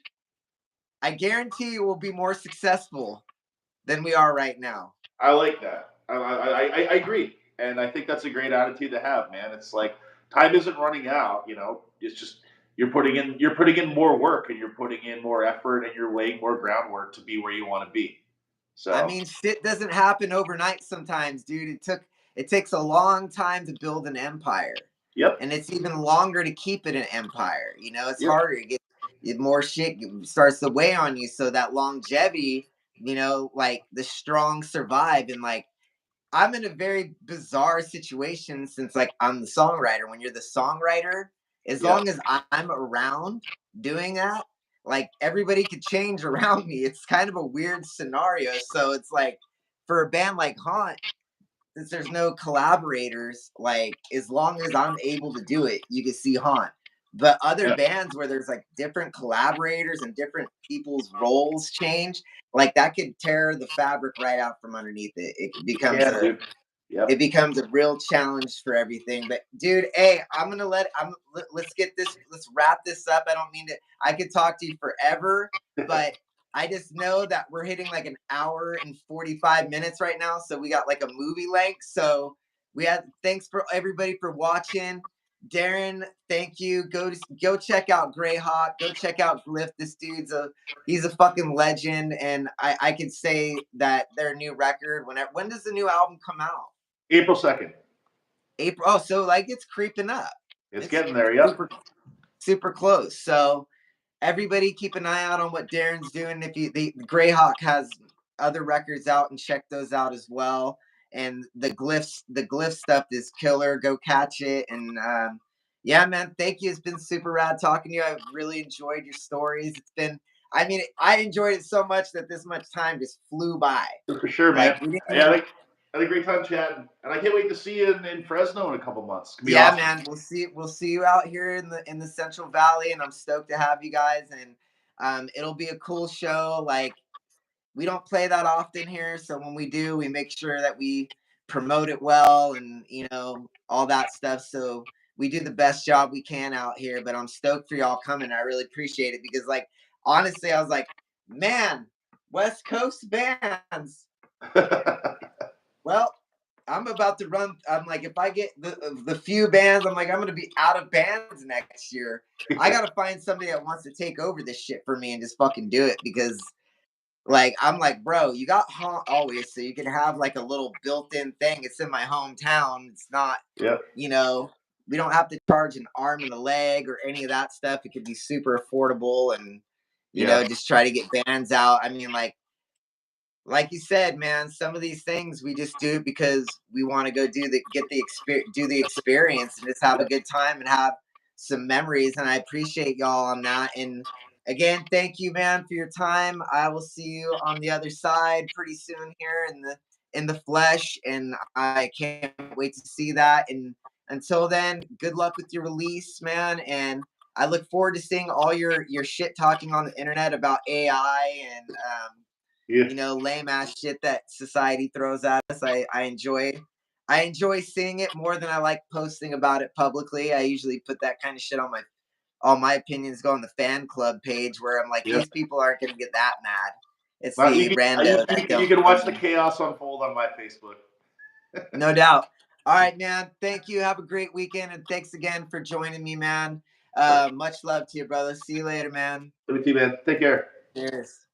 I guarantee you we'll be more successful than we are right now. I like that. I agree, and I think that's a great attitude to have, man. It's like time isn't running out. It's just you're putting in more work, and you're putting in more effort, and you're laying more groundwork to be where you want to be. I So, mean, shit doesn't happen overnight sometimes, dude. It takes a long time to build an empire. yep, And it's even longer to keep it an empire. It's yep, harder. More shit starts to weigh on you. So that longevity, like the strong survive. And like I'm in a very bizarre situation since like I'm the songwriter. When you're the songwriter, as yeah, long as I'm around doing that, like everybody could change around me. It's kind of a weird scenario. So it's like for a band like Haunt, since there's no collaborators, like as long as I'm able to do it, you can see Haunt. But other yeah, bands where there's like different collaborators and different people's roles change, like that could tear the fabric right out from underneath it. yeah, dude. It Yep. becomes a real challenge for everything. But dude, hey, let's wrap this up. I don't mean to, I could talk to you forever, but I just know that we're hitting like an hour and 45 minutes right now. So we got like a movie length. So thanks for everybody for watching. Darin, thank you. Go check out Greyhawk. Go check out Glyph. He's a fucking legend. And I could say that their new record, when does the new album come out? April 2nd. April. Oh, so like it's creeping up. It's It's getting there. Yep. super super close. So everybody keep an eye out on what Darin's doing. If you the Greyhawk has other records out, and check those out as well. And the Glyph stuff is killer. Go catch it. And yeah, man, thank you. It's been super rad talking to you. I've really enjoyed your stories. It's been, I mean, I enjoyed it so much that this much time just flew by. For sure, Like man. we didn't Yeah, even. I had a great time chatting, and I can't wait to see you in Fresno in a couple months. It's gonna be Yeah, awesome. man, we'll see you out here in the Central Valley, and I'm stoked to have you guys. And it'll be a cool show. Like we don't play that often here, so when we do, we make sure that we promote it well, and all that stuff. So we do the best job we can out here. But I'm stoked for y'all coming. I really appreciate it because, like, honestly, I was like, man, West Coast bands. Well, I'm about to run. I'm like, if I get the few bands, I'm like, I'm gonna be out of bands next year. I gotta find somebody that wants to take over this shit for me and just fucking do it because, like, I'm like, bro, you got haunt always, so you can have like a little built-in thing. It's in my hometown. It's not, Yep. you know, we don't have to charge an arm and a leg or any of that stuff. It could be super affordable, and Yeah. just try to get bands out. I mean, like you said, man, some of these things we just do because we want to go do the experience and just have a good time and have some memories. And I appreciate y'all on that. And again, thank you, man, for your time. I will see you on the other side pretty soon here in the flesh, and I can't wait to see that. And until then, good luck with your release, man. And I look forward to seeing all your shit talking on the internet about AI and Yeah. lame ass shit that society throws at us. I enjoy seeing it more than I like posting about it publicly. I usually put that kind of shit on my all my opinions go on the fan club page where I'm like, Yeah. these people aren't gonna get that mad. It's Well, the rando that you don't can know watch the me. chaos unfold on my Facebook. No doubt. All right, man. Thank you. Have a great weekend, and thanks again for joining me, man. Much love to you, brother. See you later, man. Let me see, man. Take care. Cheers.